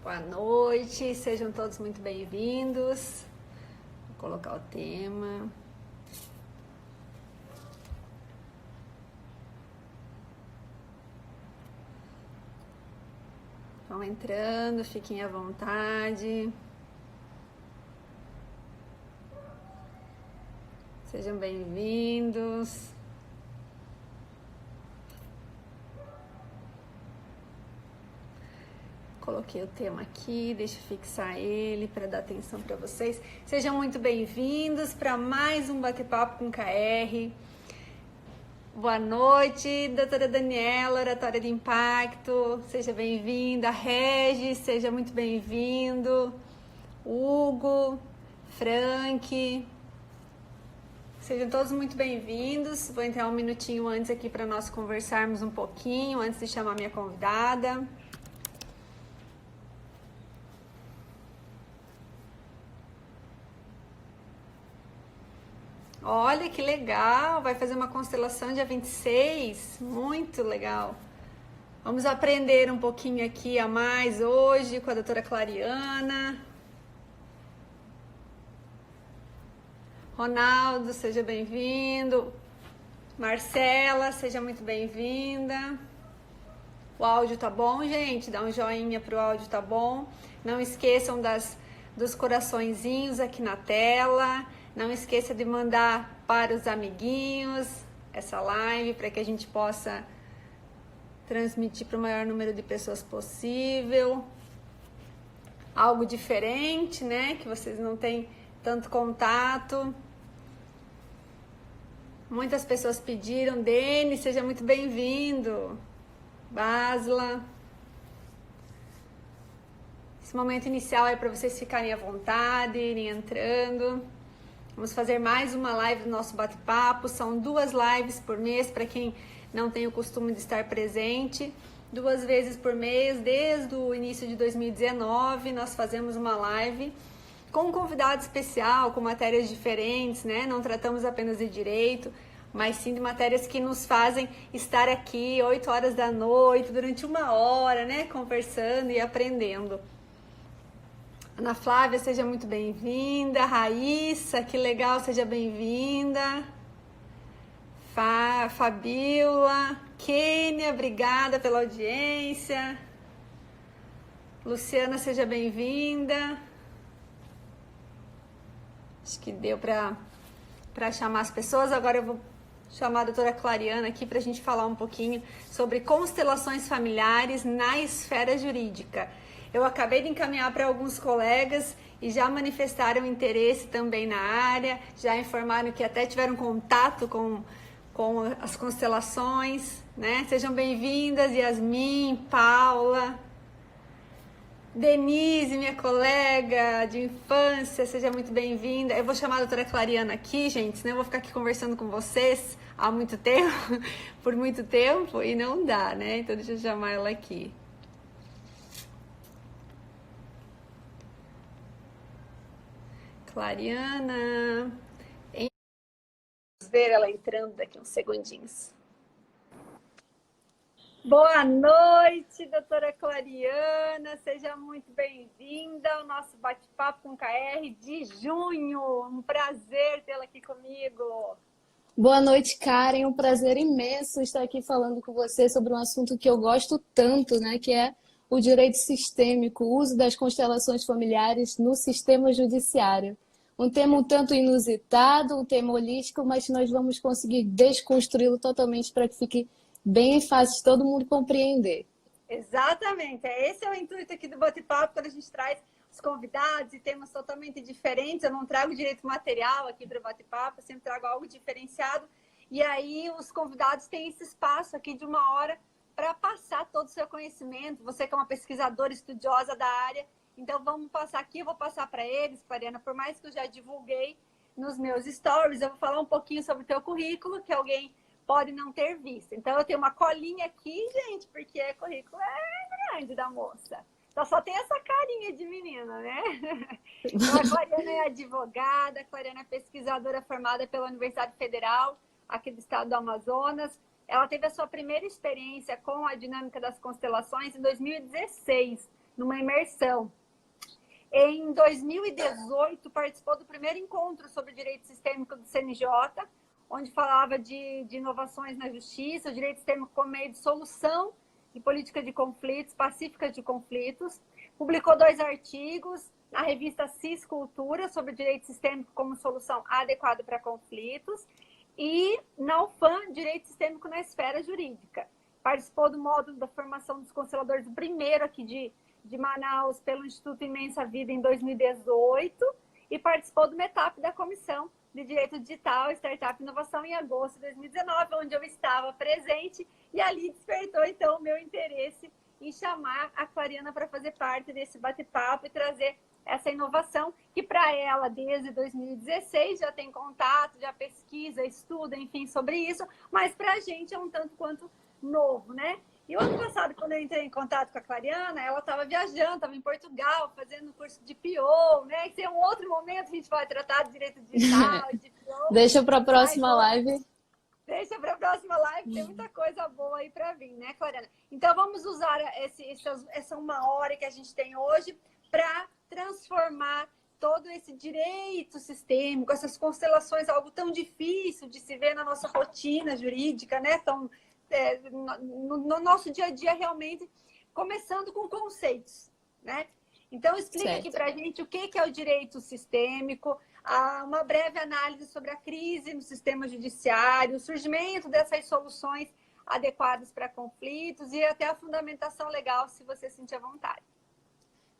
Boa noite, sejam todos muito bem-vindos. Vou colocar o tema. Vão entrando, fiquem à vontade. Sejam bem-vindos. Coloquei o tema aqui, deixa eu fixar ele para dar atenção para vocês. Sejam muito bem-vindos para mais um bate-papo com KR. Boa noite, doutora Daniela, Oratória de Impacto. Seja bem-vinda. Regis, seja muito bem-vindo. Hugo, Frank, sejam todos muito bem-vindos. Vou entrar um minutinho antes aqui para nós conversarmos um pouquinho, antes de chamar minha convidada. Olha que legal, vai fazer uma constelação dia 26, muito legal. Vamos aprender um pouquinho aqui a mais hoje com a doutora Clariana. Ronaldo, seja bem-vindo. Marcela, seja muito bem-vinda. O áudio tá bom, gente? Dá um joinha pro áudio, tá bom? Não esqueçam dos coraçõezinhos aqui na tela. Não esqueça de mandar para os amiguinhos essa live para que a gente possa transmitir para o maior número de pessoas possível. Algo diferente, né? Que vocês não têm tanto contato. Muitas pessoas pediram. Denis, seja muito bem-vindo. Basla. Esse momento inicial é para vocês ficarem à vontade, irem entrando. Vamos fazer mais uma live do nosso bate-papo. São 2 lives por mês, para quem não tem o costume de estar presente. 2 vezes por mês, desde o início de 2019, nós fazemos uma live com um convidado especial, com matérias diferentes, né? Não tratamos apenas de direito, mas sim de matérias que nos fazem estar aqui 8 horas da noite, durante 1 hora, né? Conversando e aprendendo. Ana Flávia, seja muito bem-vinda. Raíssa, que legal, seja bem-vinda. Fabiola, Kênia, obrigada pela audiência. Luciana, seja bem-vinda. Acho que deu para chamar as pessoas. Agora eu vou chamar a doutora Clariana aqui para a gente falar um pouquinho sobre constelações familiares na esfera jurídica. Eu acabei de encaminhar para alguns colegas e já manifestaram interesse também na área, já informaram que até tiveram contato com as constelações, né? Sejam bem-vindas, Yasmin, Paula, Denise, minha colega de infância, seja muito bem-vinda. Eu vou chamar a doutora Clariana aqui, gente, senão eu vou ficar aqui conversando com vocês há muito tempo, por muito tempo, e não dá, né? Então deixa eu chamar ela aqui. Clariana. Vamos ver ela entrando daqui uns segundinhos. Boa noite, doutora Clariana. Seja muito bem-vinda ao nosso bate-papo com KR de junho. Um prazer tê-la aqui comigo. Boa noite, Karen. Um prazer imenso estar aqui falando com você sobre um assunto que eu gosto tanto, né? Que é o direito sistêmico, o uso das constelações familiares no sistema judiciário. Um tema um tanto inusitado, um tema holístico, mas nós vamos conseguir desconstruí-lo totalmente para que fique bem fácil de todo mundo compreender. Exatamente. Esse é o intuito aqui do bate-papo, quando a gente traz os convidados e temas totalmente diferentes. Eu não trago direito material aqui para o bate-papo, eu sempre trago algo diferenciado. E aí os convidados têm esse espaço aqui de 1 hora para passar todo o seu conhecimento. Você que é uma pesquisadora estudiosa da área, então vamos passar aqui, eu vou passar para eles, Clariana, por mais que eu já divulguei nos meus stories, eu vou falar um pouquinho sobre o teu currículo, que alguém pode não ter visto. Então eu tenho uma colinha aqui, gente, porque o currículo é grande da moça. Então só tem essa carinha de menina, né? Então a Clariana é advogada, a Clariana é pesquisadora formada pela Universidade Federal, aqui do estado do Amazonas. Ela teve a sua primeira experiência com a dinâmica das constelações em 2016. numa imersão. Em 2018, participou do primeiro encontro sobre direito sistêmico do CNJ, onde falava de inovações na justiça, o direito sistêmico como meio de solução de política de conflitos, pacífica de conflitos. Publicou 2 artigos na revista CIS Cultura sobre direito sistêmico como solução adequada para conflitos e na UFAM, direito sistêmico na esfera jurídica. Participou do módulo da formação dos consteladores, do primeiro aqui de Manaus, pelo Instituto Imensa Vida em 2018 e participou do METAP da Comissão de Direito Digital, Startup e Inovação em agosto de 2019, onde eu estava presente e ali despertou, então, o meu interesse em chamar a Clariana para fazer parte desse bate-papo e trazer essa inovação que para ela, desde 2016, já tem contato, já pesquisa, estuda, enfim, sobre isso, mas para a gente é um tanto quanto novo, né? E o ano passado, quando eu entrei em contato com a Clariana, ela estava viajando, estava em Portugal, fazendo curso de PO, né? Que é um outro momento, a gente vai tratar de direito digital, de PO. Deixa para a próxima live. Deixa para a próxima live, tem muita coisa boa aí para vir, né, Clariana? Então, vamos usar essa 1 hora que a gente tem hoje para transformar todo esse direito sistêmico, essas constelações, algo tão difícil de se ver na nossa rotina jurídica, né? No nosso dia a dia, realmente, começando com conceitos, né? Então, explica aqui para a gente o que é o direito sistêmico, uma breve análise sobre a crise no sistema judiciário, o surgimento dessas soluções adequadas para conflitos e até a fundamentação legal, se você sentir à vontade.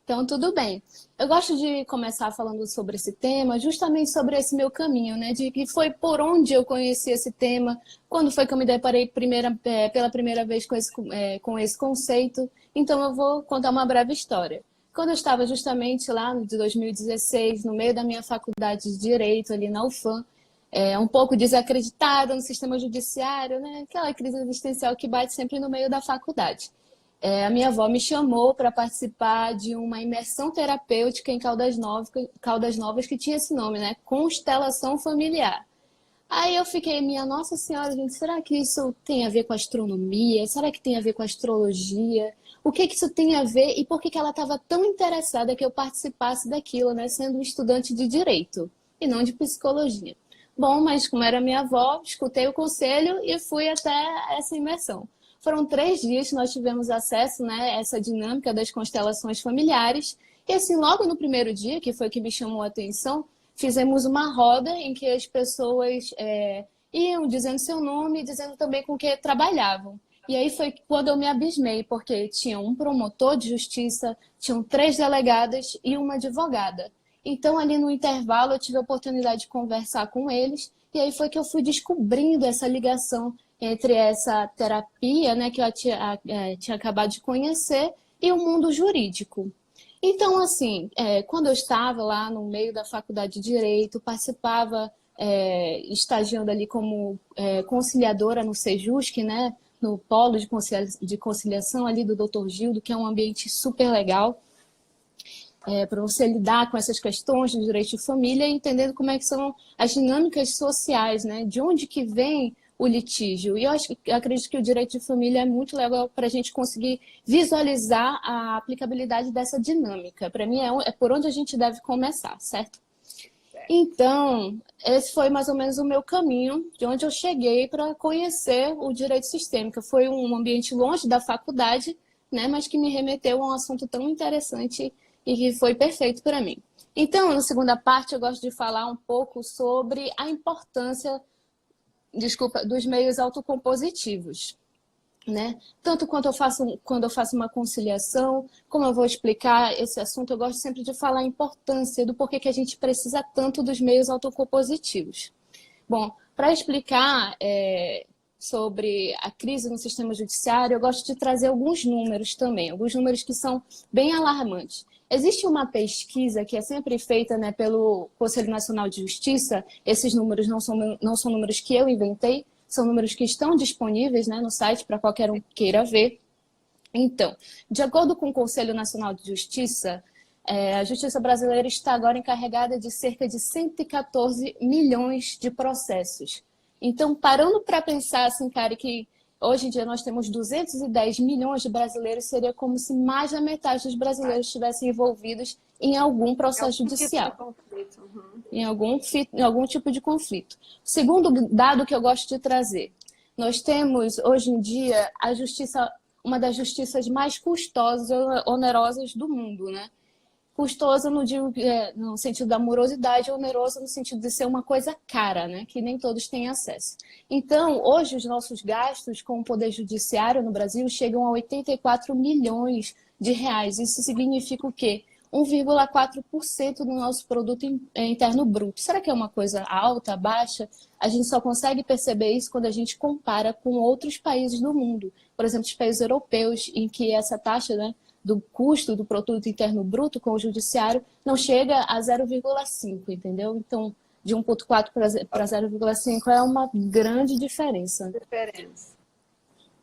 Então, tudo bem. Eu gosto de começar falando sobre esse tema, justamente sobre esse meu caminho, né? De que foi por onde eu conheci esse tema, quando foi que eu me deparei pela primeira vez com esse conceito. Então, eu vou contar uma breve história. Quando eu estava justamente lá de 2016, no meio da minha faculdade de Direito, ali na UFAM, um pouco desacreditada no sistema judiciário, né? Aquela crise existencial que bate sempre no meio da faculdade. A minha avó me chamou para participar de uma imersão terapêutica em Caldas Novas, que tinha esse nome, né? Constelação familiar. Aí eu fiquei, minha Nossa Senhora, gente, será que isso tem a ver com astronomia? Será que tem a ver com astrologia? O que isso tem a ver e por que ela estava tão interessada que eu participasse daquilo, né? Sendo um estudante de direito e não de psicologia. Bom, mas como era minha avó, escutei o conselho e fui até essa imersão. Foram 3 dias que nós tivemos acesso, né, a essa dinâmica das constelações familiares. E assim, logo no primeiro dia, que foi que me chamou a atenção, fizemos uma roda em que as pessoas iam dizendo seu nome e dizendo também com o que trabalhavam. E aí foi quando eu me abismei, porque tinha um promotor de justiça, tinham 3 delegadas e uma advogada. Então, ali no intervalo, eu tive a oportunidade de conversar com eles, e aí foi que eu fui descobrindo essa ligação entre essa terapia, né, que eu tinha acabado de conhecer, e o mundo jurídico. Então, assim, quando eu estava lá no meio da faculdade de Direito, participava, estagiando ali como conciliadora no Sejusc, né, no polo de conciliação ali do Dr. Gildo, que é um ambiente super legal, para você lidar com essas questões do direito de família, entendendo como é que são as dinâmicas sociais, né, de onde que vem o litígio. E eu acredito que o direito de família é muito legal para a gente conseguir visualizar a aplicabilidade dessa dinâmica. Para mim, é por onde a gente deve começar, certo? Então, esse foi mais ou menos o meu caminho, de onde eu cheguei para conhecer o direito sistêmico. Foi um ambiente longe da faculdade, né, mas que me remeteu a um assunto tão interessante e que foi perfeito para mim. Então, na segunda parte, eu gosto de falar um pouco sobre a importância dos meios autocompositivos, né? Tanto quando eu faço uma conciliação, como eu vou explicar esse assunto, eu gosto sempre de falar a importância do porquê que a gente precisa tanto dos meios autocompositivos. Bom, para explicar sobre a crise no sistema judiciário, eu gosto de trazer alguns números também, alguns números que são bem alarmantes. Existe uma pesquisa que é sempre feita, né, pelo Conselho Nacional de Justiça. Esses números não são números que eu inventei, são números que estão disponíveis, né, no site para qualquer um que queira ver. Então, de acordo com o Conselho Nacional de Justiça, a Justiça brasileira está agora encarregada de cerca de 114 milhões de processos. Então, parando para pensar, assim, cara, que Hoje em dia nós temos 210 milhões de brasileiros, seria como se mais da metade dos brasileiros estivessem envolvidos em algum É processo algum tipo de judicial, conflito. Uhum. em algum tipo de conflito. Segundo dado que eu gosto de trazer, nós temos hoje em dia a justiça, uma das justiças mais custosas e onerosas do mundo, né? Custosa não digo no sentido da morosidade, onerosa no sentido de ser uma coisa cara, né? Que nem todos têm acesso. Então, hoje os nossos gastos com o Poder Judiciário no Brasil chegam a 84 milhões de reais. Isso significa o quê? 1,4% do nosso produto interno bruto. Será que é uma coisa alta, baixa? A gente só consegue perceber isso quando a gente compara com outros países do mundo. Por exemplo, os países europeus, em que essa taxa, né, do custo do produto interno bruto com o judiciário não chega a 0,5, entendeu? Então, de 1,4 para 0,5 é uma grande diferença. Diferença.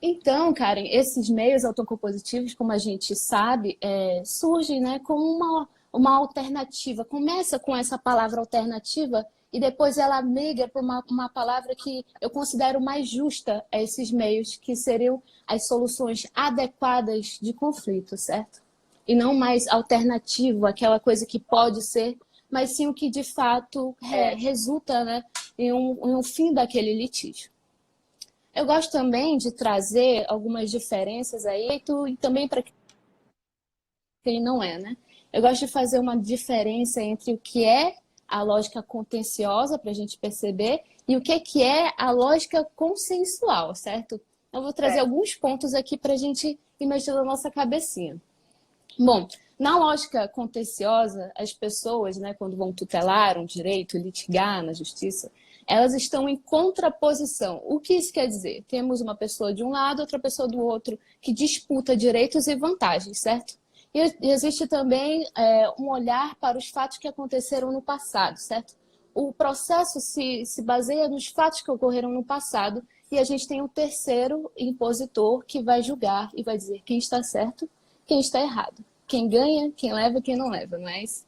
Então, Karen, esses meios autocompositivos, como a gente sabe, surgem, né, como uma alternativa. Começa com essa palavra alternativa e depois ela migra para uma palavra que eu considero mais justa a esses meios, que seriam as soluções adequadas de conflito, certo? E não mais alternativo, aquela coisa que pode ser, mas sim o que de fato resulta, né, em um fim daquele litígio. Eu gosto também de trazer algumas diferenças aí, e também para quem não é, né? Eu gosto de fazer uma diferença entre o que é a lógica contenciosa, para a gente perceber, e o que é a lógica consensual, certo? Eu vou trazer alguns pontos aqui para a gente ir mexendo na nossa cabecinha. Bom, na lógica contenciosa, as pessoas, né, quando vão tutelar um direito, litigar na justiça, elas estão em contraposição. O que isso quer dizer? Temos uma pessoa de um lado, outra pessoa do outro, que disputa direitos e vantagens, certo? E existe também um olhar para os fatos que aconteceram no passado, certo? O processo se baseia nos fatos que ocorreram no passado e a gente tem um terceiro impositor que vai julgar e vai dizer quem está certo, quem está errado. Quem ganha, quem leva, quem não leva, não é isso?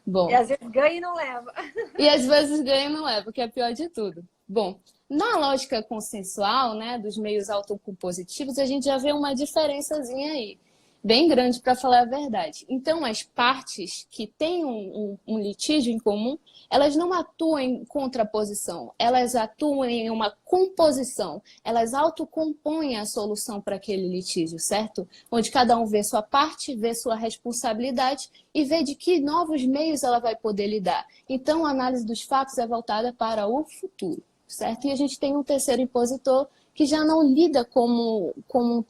Bom. E às vezes ganha e não leva. E às vezes ganha e não leva, que é pior de tudo. Bom, na lógica consensual, né, dos meios autocompositivos, a gente já vê uma diferençazinha aí, bem grande para falar a verdade. Então, as partes que têm um litígio em comum, elas não atuam em contraposição, elas atuam em uma composição, elas autocompõem a solução para aquele litígio, certo? Onde cada um vê sua parte, vê sua responsabilidade e vê de que novos meios ela vai poder lidar. Então, a análise dos fatos é voltada para o futuro, certo? E a gente tem um terceiro impositor que já não lida como um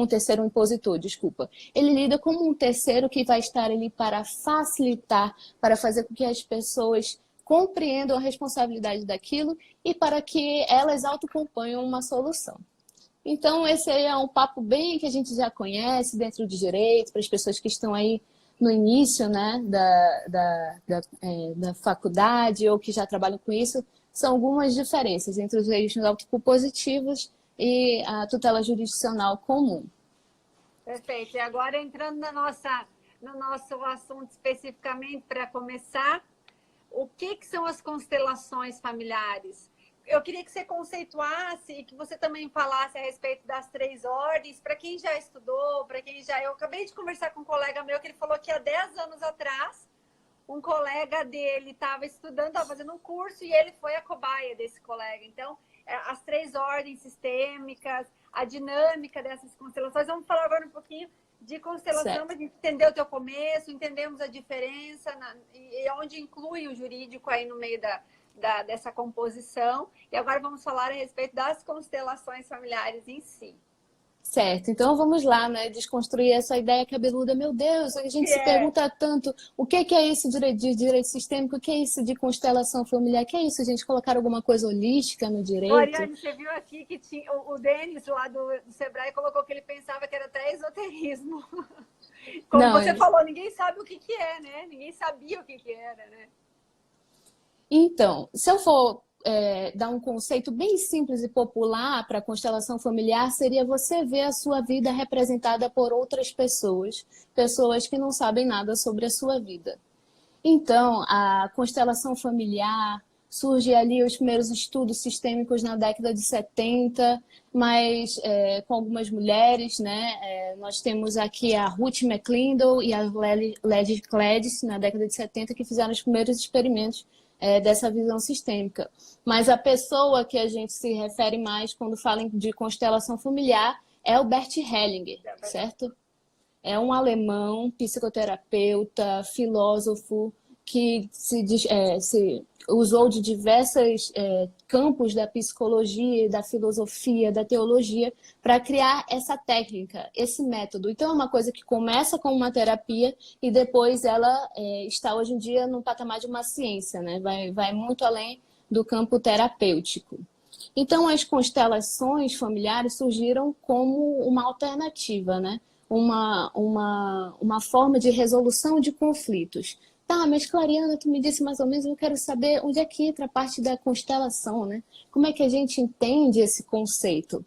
terceiro impositor, desculpa. Ele lida como um terceiro que vai estar ali para facilitar, para fazer com que as pessoas compreendam a responsabilidade daquilo e para que elas autocomponham uma solução. Então, esse aí é um papo bem que a gente já conhece dentro de direito, para as pessoas que estão aí no início, né, da faculdade ou que já trabalham com isso. São algumas diferenças entre os registros autocompositivos e a tutela jurisdicional comum. Perfeito. E agora, entrando no nosso assunto especificamente, para começar, o que são as constelações familiares? Eu queria que você conceituasse e que você também falasse a respeito das 3 ordens, para quem já estudou, para quem já... Eu acabei de conversar com um colega meu que ele falou que há 10 anos atrás, um colega dele estava estudando, estava fazendo um curso e ele foi a cobaia desse colega. Então, as 3 ordens sistêmicas, a dinâmica dessas constelações. Vamos falar agora um pouquinho de constelação, para a gente entender o teu começo, entendemos a diferença e onde inclui o jurídico aí no meio dessa composição. E agora vamos falar a respeito das constelações familiares em si. Certo, então vamos lá, né? Desconstruir essa ideia cabeluda. Meu Deus, a gente se pergunta tanto o que é isso de direito sistêmico, o que é isso de constelação familiar, o que é isso, gente? Colocar alguma coisa holística no direito? Oriane, você viu aqui que tinha, o Denis lá do Sebrae colocou que ele pensava que era até esoterismo. Como não, você falou, ninguém sabe o que é, né? Ninguém sabia o que era, né? Então, se eu for dar um conceito bem simples e popular para a constelação familiar, seria você ver a sua vida representada por outras pessoas, pessoas que não sabem nada sobre a sua vida. Então, a constelação familiar, surge ali os primeiros estudos sistêmicos na década de 70, mas com algumas mulheres, né? Nós temos aqui a Ruth McClendon e a Lady Gladys, na década de 70, que fizeram os primeiros experimentos dessa visão sistêmica. Mas a pessoa que a gente se refere mais quando fala de constelação familiar é o Bert Hellinger, certo? É um alemão, psicoterapeuta, filósofo, que se usou de diversos campos da psicologia, da filosofia, da teologia, para criar essa técnica, esse método. Então, é uma coisa que começa com uma terapia e depois ela está, hoje em dia, no patamar de uma ciência, né? Vai muito além do campo terapêutico. Então, as constelações familiares surgiram como uma alternativa, né? Uma forma de resolução de conflitos. Tá, mas Clariana, tu me disse mais ou menos, eu quero saber onde é que entra a parte da constelação, né? Como é que a gente entende esse conceito?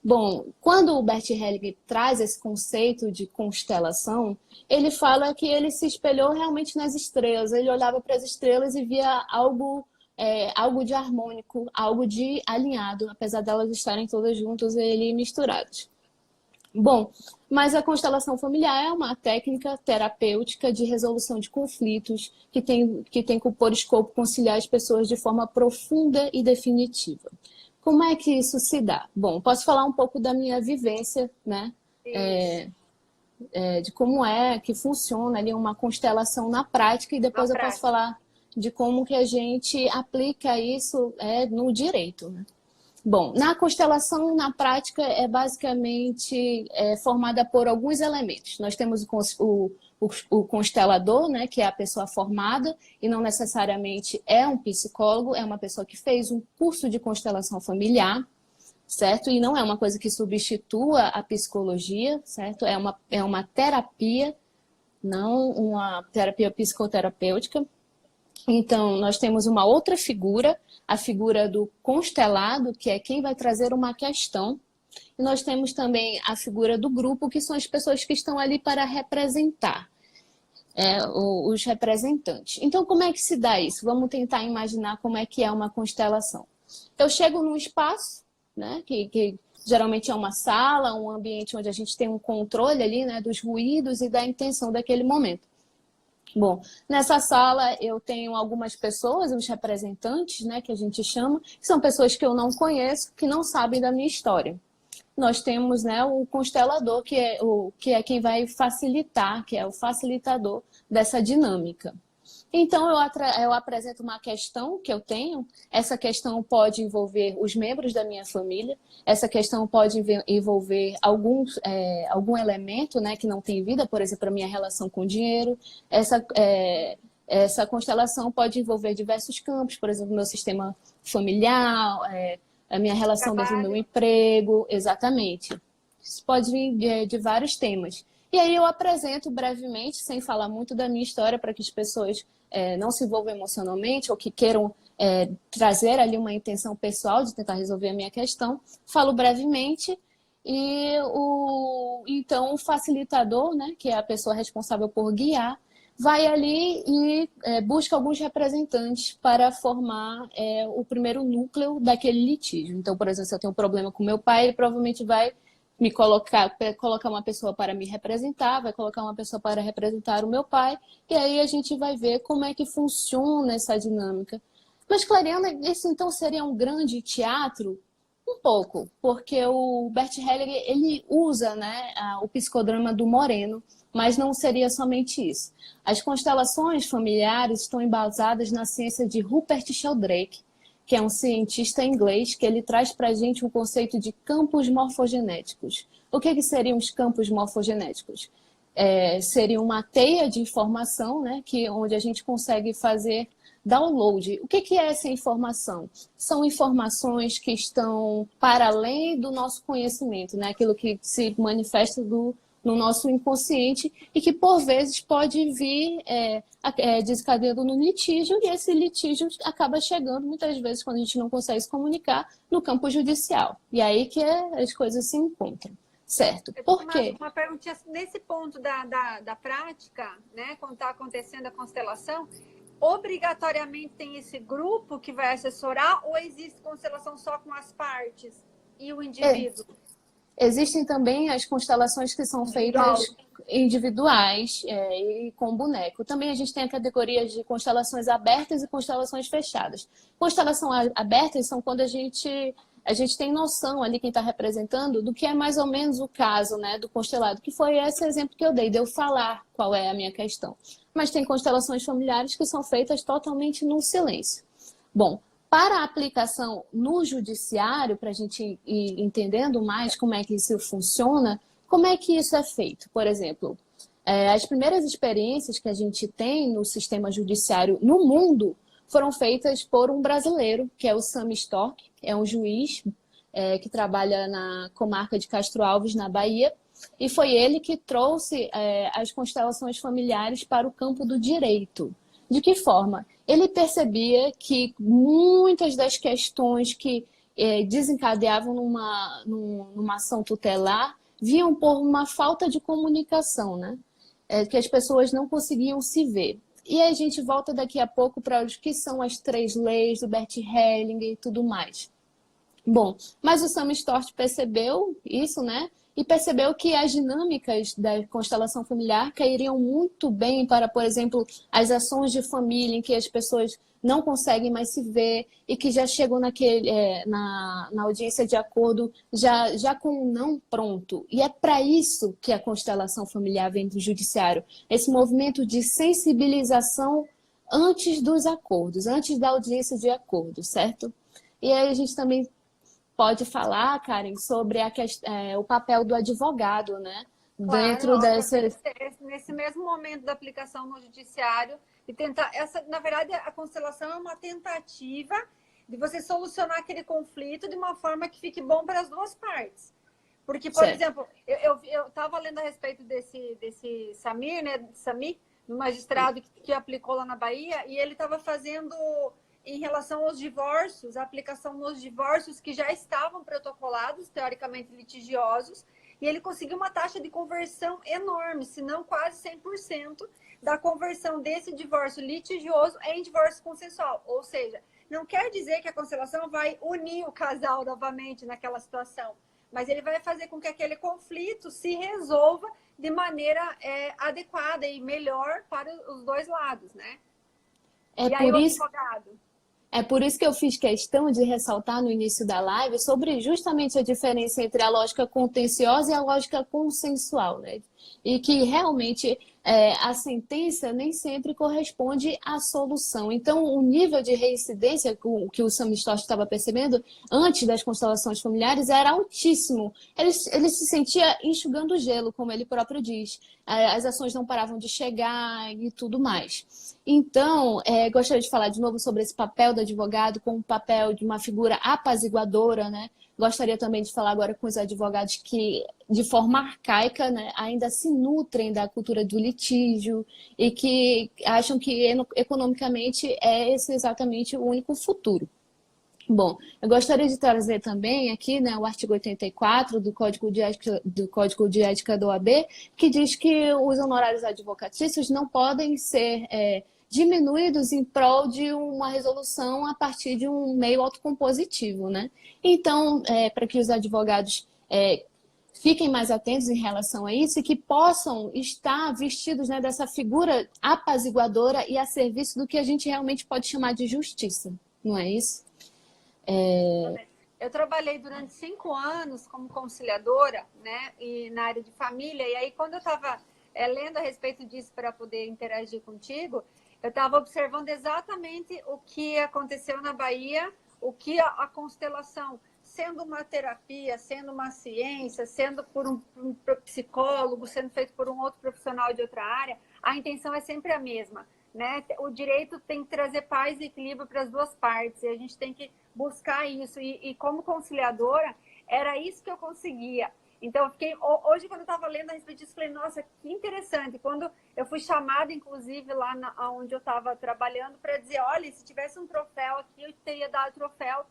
Bom, quando o Bert Hellinger traz esse conceito de constelação, ele fala que ele se espelhou realmente nas estrelas. Ele olhava para as estrelas e via algo de harmônico, algo de alinhado, apesar delas estarem todas juntas e misturadas. Bom, mas a constelação familiar é uma técnica terapêutica de resolução de conflitos que tem por escopo conciliar as pessoas de forma profunda e definitiva. Como é que isso se dá? Bom, posso falar um pouco da minha vivência, né? De como é que funciona ali uma constelação na prática e depois eu posso falar de como que a gente aplica isso no direito, né? Bom, na constelação, na prática, é basicamente formada por alguns elementos. Nós temos o constelador, né, que é a pessoa formada, e não necessariamente é um psicólogo, é uma pessoa que fez um curso de constelação familiar, certo? E não é uma coisa que substitua a psicologia, certo? É uma terapia, não uma terapia psicoterapêutica. Então, nós temos uma outra figura, a figura do constelado, que é quem vai trazer uma questão. E nós temos também a figura do grupo, que são as pessoas que estão ali para representar, os representantes. Então, como é que se dá isso? Vamos tentar imaginar como é que é uma constelação. Eu chego num espaço, né, que geralmente é uma sala, um ambiente onde a gente tem um controle ali, né, dos ruídos e da intenção daquele momento. Bom, nessa sala eu tenho algumas pessoas, os representantes, né, que a gente chama, que são pessoas que eu não conheço, que não sabem da minha história. Nós temos, né, o constelador, que é quem vai facilitar, que é o facilitador dessa dinâmica. Então, eu apresento uma questão que eu tenho. Essa questão pode envolver os membros da minha família. Essa questão pode envolver algum elemento, né, que não tem vida, por exemplo, a minha relação com o dinheiro. Essa constelação pode envolver diversos campos, por exemplo, meu sistema familiar, a minha relação dentro do meu emprego, exatamente. Isso pode vir de vários temas. E aí eu apresento brevemente, sem falar muito da minha história, para que as pessoas não se envolvam emocionalmente ou que queiram trazer ali uma intenção pessoal de tentar resolver a minha questão. Falo brevemente e então o facilitador, né, que é a pessoa responsável por guiar, vai ali e busca alguns representantes para formar o primeiro núcleo daquele litígio. Então, por exemplo, se eu tenho um problema com meu pai, ele provavelmente vai me colocar uma pessoa para me representar, vai colocar uma pessoa para representar o meu pai, e aí a gente vai ver como é que funciona essa dinâmica. Mas, Clariana, isso então seria um grande teatro? Um pouco, porque o Bert Hellinger, ele usa, né, o psicodrama do Moreno, mas não seria somente isso. As constelações familiares estão embasadas na ciência de Rupert Sheldrake, que é um cientista inglês, que ele traz para a gente um conceito de campos morfogenéticos. O que seriam os campos morfogenéticos? Seria uma teia de informação, né, onde a gente consegue fazer download. O que é essa informação? São informações que estão para além do nosso conhecimento, né? Aquilo que se manifesta no nosso inconsciente e que, por vezes, pode vir desencadeando no litígio, e esse litígio acaba chegando, muitas vezes, quando a gente não consegue se comunicar, no campo judicial. E aí que as coisas se encontram. Certo. Por quê? Uma perguntinha nesse ponto da prática, né? Quando está acontecendo a constelação, obrigatoriamente tem esse grupo que vai assessorar ou existe constelação só com as partes e o É, indivíduo? existem também as constelações que são Individual. feitas individuais, e com boneco. Também a gente tem a categoria de constelações abertas e constelações fechadas. Constelação abertas são quando a gente tem noção ali, quem está representando, do que é mais ou menos o caso, né, do constelado, que foi esse exemplo que eu dei, de eu falar qual é a minha questão. Mas tem constelações familiares que são feitas totalmente no silêncio. Bom, para a aplicação no judiciário, para a gente ir entendendo mais como é que isso funciona, como é que isso é feito? Por exemplo, as primeiras experiências que a gente tem no sistema judiciário no mundo foram feitas por um brasileiro, que é o Sam Storck, é um juiz que trabalha na comarca de Castro Alves, na Bahia, e foi ele que trouxe as constelações familiares para o campo do direito. De que forma? Ele percebia que muitas das questões que desencadeavam numa ação tutelar vinham por uma falta de comunicação, né? Que as pessoas não conseguiam se ver. E a gente volta daqui a pouco para o que são as 3 leis do Bert Hellinger e tudo mais. Bom, mas o Sam Storch percebeu isso, né? E percebeu que as dinâmicas da constelação familiar cairiam muito bem para, por exemplo, as ações de família em que as pessoas não conseguem mais se ver e que já chegam na audiência de acordo já com um não pronto. E é para isso que a constelação familiar vem do judiciário. Esse movimento de sensibilização antes dos acordos, antes da audiência de acordo, certo? E aí a gente também pode falar, Karen, sobre o papel do advogado, né? Claro, Dentro dessa. nesse mesmo momento da aplicação no judiciário e tentar na verdade, a constelação é uma tentativa de você solucionar aquele conflito de uma forma que fique bom para as duas partes. Porque, por Certo. exemplo, eu estava lendo a respeito desse Samir, né, Samir, no magistrado que aplicou lá na Bahia, e ele estava fazendo em relação aos divórcios, a aplicação nos divórcios que já estavam protocolados, teoricamente litigiosos, e ele conseguiu uma taxa de conversão enorme, se não quase 100% da conversão desse divórcio litigioso em divórcio consensual. Ou seja, não quer dizer que a constelação vai unir o casal novamente naquela situação, mas ele vai fazer com que aquele conflito se resolva de maneira adequada e melhor para os dois lados, né? É E aí por o isso advogado? É por isso que eu fiz questão de ressaltar no início da live sobre justamente a diferença entre a lógica contenciosa e a lógica consensual, né? E que realmente a sentença nem sempre corresponde à solução. Então, o nível de reincidência que o Sam Storch estava percebendo antes das constelações familiares era altíssimo. Ele se sentia enxugando gelo, como ele próprio diz. As ações não paravam de chegar e tudo mais. Então, gostaria de falar de novo sobre esse papel do advogado como papel de uma figura apaziguadora, né? Gostaria também de falar agora com os advogados que, de forma arcaica, né, ainda se nutrem da cultura do litígio e que acham que economicamente é esse exatamente o único futuro. Bom, eu gostaria de trazer também aqui, né, o artigo 84 do Código de Ética da OAB, que diz que os honorários advocatícios não podem ser diminuídos em prol de uma resolução a partir de um meio autocompositivo, né? Então, para que os advogados fiquem mais atentos em relação a isso e que possam estar vestidos, né, dessa figura apaziguadora e a serviço do que a gente realmente pode chamar de justiça, não é isso? Eu trabalhei durante 5 anos como conciliadora, né, e na área de família, e aí quando eu estava lendo a respeito disso para poder interagir contigo, eu estava observando exatamente o que aconteceu na Bahia, o que a constelação, sendo uma terapia, sendo uma ciência, sendo por um psicólogo, sendo feito por um outro profissional de outra área, a intenção é sempre a mesma, né? O direito tem que trazer paz e equilíbrio para as duas partes, e a gente tem que buscar isso. E como conciliadora, era isso que eu conseguia. Então, eu fiquei, hoje, quando eu estava lendo a respeito disso, falei, nossa, que interessante. Quando eu fui chamada, inclusive, lá onde eu estava trabalhando, para dizer, olha, se tivesse um troféu aqui, eu teria dado troféu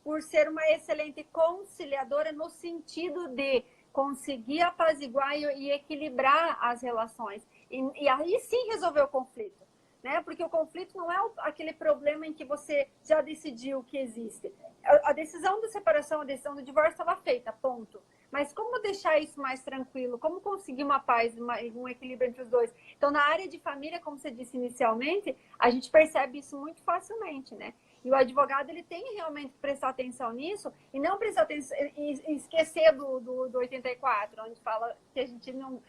por ser uma excelente conciliadora no sentido de conseguir apaziguar e equilibrar as relações. E aí sim resolver o conflito. né? Porque o conflito não é aquele problema em que você já decidiu que existe. A decisão da separação, a decisão do divórcio estava feita, ponto. Mas como deixar isso mais tranquilo? Como conseguir uma paz, um equilíbrio entre os dois? Então, na área de família, como você disse inicialmente, a gente percebe isso muito facilmente, né? E o advogado, ele tem realmente que prestar atenção nisso e não prestar atenção e esquecer do 84, onde fala que a gente não,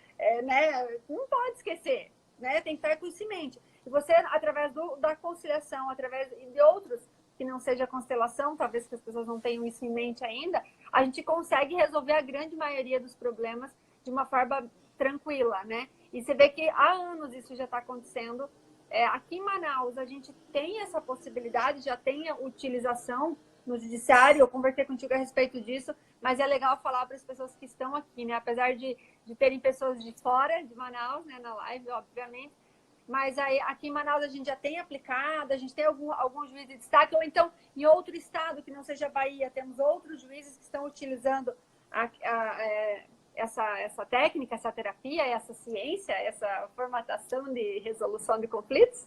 né, não pode esquecer, né? Tem que estar consciente. E você, através da conciliação, através de outros, que não seja constelação, talvez que as pessoas não tenham isso em mente ainda, a gente consegue resolver a grande maioria dos problemas de uma forma tranquila, né? E você vê que há anos isso já está acontecendo. Aqui em Manaus, a gente tem essa possibilidade, já tem a utilização no judiciário, eu conversei contigo a respeito disso, mas é legal falar para as pessoas que estão aqui, né? Apesar de terem pessoas de fora de Manaus, né, na live, obviamente, mas aí, aqui em Manaus a gente já tem aplicado, a gente tem algum juiz de destaque, ou então em outro estado que não seja Bahia, temos outros juízes que estão utilizando essa técnica, essa terapia, essa ciência, essa formatação de resolução de conflitos?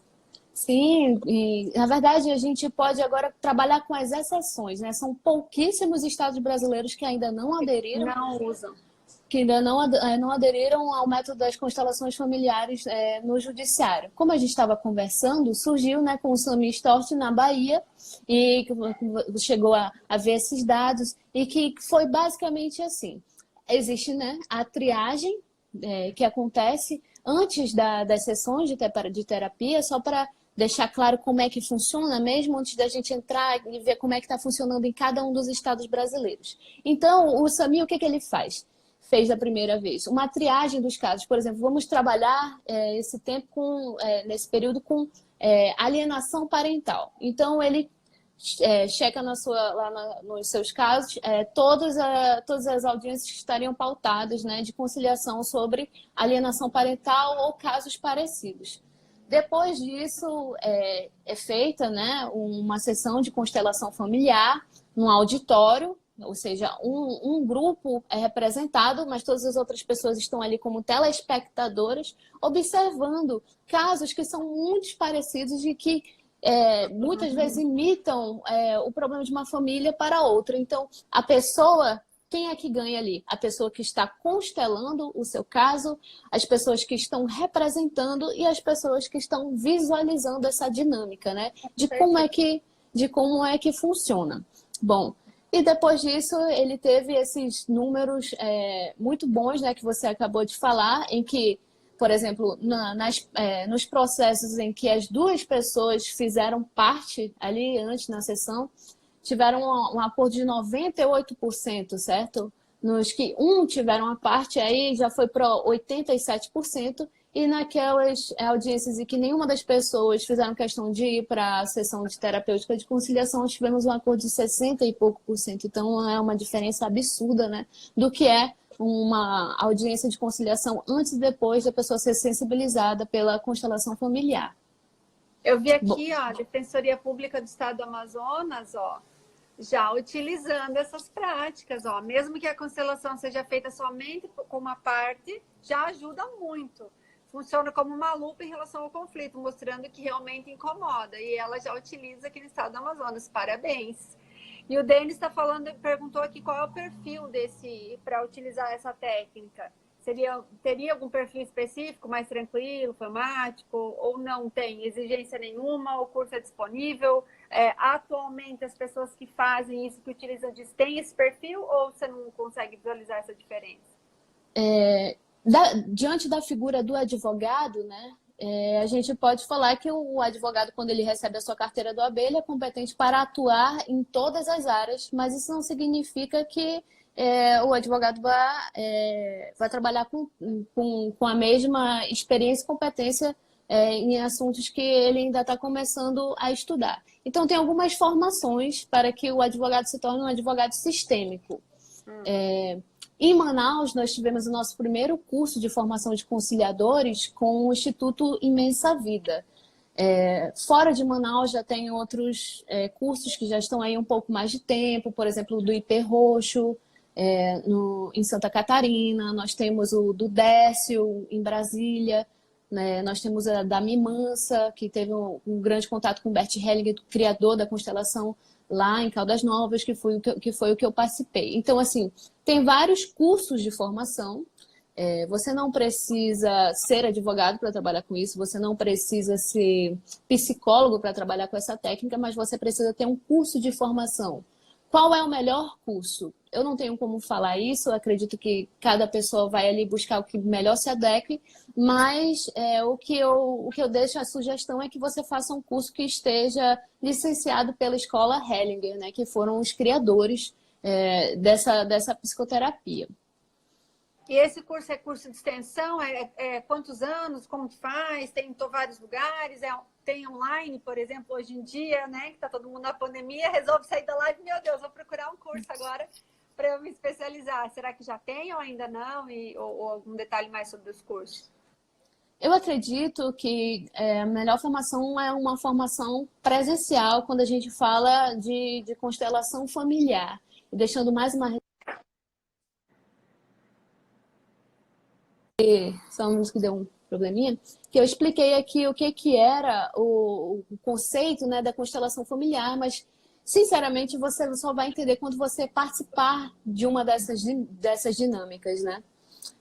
Sim, e na verdade a gente pode agora trabalhar com as exceções, né? São pouquíssimos estados brasileiros que ainda não aderiram. Não usam. Que ainda não aderiram ao método das constelações familiares no judiciário. Como a gente estava conversando, surgiu, né, com o Sami Storti na Bahia e chegou a ver esses dados e que foi basicamente assim. Existe, né, a triagem que acontece antes das sessões de terapia, só para deixar claro como é que funciona mesmo, antes da gente entrar e ver como é que está funcionando em cada um dos estados brasileiros. Então, o Sami, o que ele faz? Fez da primeira vez uma triagem dos casos. Por exemplo, vamos trabalhar esse tempo nesse período com alienação parental. Então, ele checa nos seus casos todas as audiências que estariam pautadas, né, de conciliação sobre alienação parental ou casos parecidos. Depois disso, é feita, né, uma sessão de constelação familiar num auditório, ou seja, um grupo é representado, mas todas as outras pessoas estão ali como telespectadoras, observando casos que são muito parecidos e que muitas vezes imitam o problema de uma família para outra. Então, a pessoa, quem é que ganha ali? A pessoa que está constelando o seu caso, as pessoas que estão representando e as pessoas que estão visualizando essa dinâmica, né? De como é que funciona. Bom, e depois disso, ele teve esses números muito bons, né, que você acabou de falar, em que, por exemplo, nos processos em que as duas pessoas fizeram parte ali antes na sessão, tiveram um acordo de 98%, certo? Nos que tiveram a parte, aí já foi para 87%, e naquelas audiências em que nenhuma das pessoas fizeram questão de ir para a sessão de terapêutica de conciliação, tivemos um acordo de 60 e pouco por cento. Então, é uma diferença absurda, né, do que é uma audiência de conciliação antes e depois da pessoa ser sensibilizada pela constelação familiar. Eu vi aqui, a Defensoria Pública do Estado do Amazonas, já utilizando essas práticas, mesmo que a constelação seja feita somente com uma parte, já ajuda muito. Funciona como uma lupa em relação ao conflito, mostrando que realmente incomoda. E ela já utiliza aqui no estado do Amazonas. Parabéns. E o Denis perguntou aqui qual é o perfil para utilizar essa técnica. Teria algum perfil específico, mais tranquilo, famático, ou não tem exigência nenhuma, o curso é disponível? Atualmente, as pessoas que fazem isso, que utilizam disso, têm esse perfil, ou você não consegue visualizar essa diferença? Diante da figura do advogado, né, a gente pode falar que o advogado, quando ele recebe a sua carteira do AB, ele é competente para atuar em todas as áreas, mas isso não significa que o advogado vai trabalhar com a mesma experiência e competência em assuntos que ele ainda está começando a estudar. Então, tem algumas formações para que o advogado se torne um advogado sistêmico. Em Manaus, nós tivemos o nosso primeiro curso de formação de conciliadores com o Instituto Imensa Vida. Fora de Manaus já tem outros cursos que já estão aí um pouco mais de tempo, por exemplo, o do IP Roxo, em Santa Catarina, nós temos o do Décio, em Brasília, né? Nós temos a da Mimansa, que teve um grande contato com o Bert Hellinger, criador da constelação lá em Caldas Novas, que foi o que eu participei. Então, assim, tem vários cursos de formação. Você não precisa ser advogado para trabalhar com isso, você não precisa ser psicólogo para trabalhar com essa técnica, mas você precisa ter um curso de formação. Qual é o melhor curso? Eu não tenho como falar isso, eu acredito que cada pessoa vai ali buscar o que melhor se adeque, mas o que eu deixo a sugestão é que você faça um curso que esteja licenciado pela Escola Hellinger, né, que foram os criadores dessa psicoterapia. E esse curso é curso de extensão? Quantos anos? Como que faz? Tem em vários lugares? Tem online, por exemplo, hoje em dia, né? Que está todo mundo na pandemia, resolve sair da live. Meu Deus, vou procurar um curso agora para eu me especializar. Será que já tem ou ainda não? Ou algum detalhe mais sobre os cursos? Eu acredito que a melhor formação é uma formação presencial quando a gente fala de constelação familiar. E deixando mais uma só uma música que deu um probleminha, que eu expliquei aqui o que era o conceito, né, da constelação familiar, mas sinceramente você só vai entender quando você participar de uma dessas dinâmicas, né?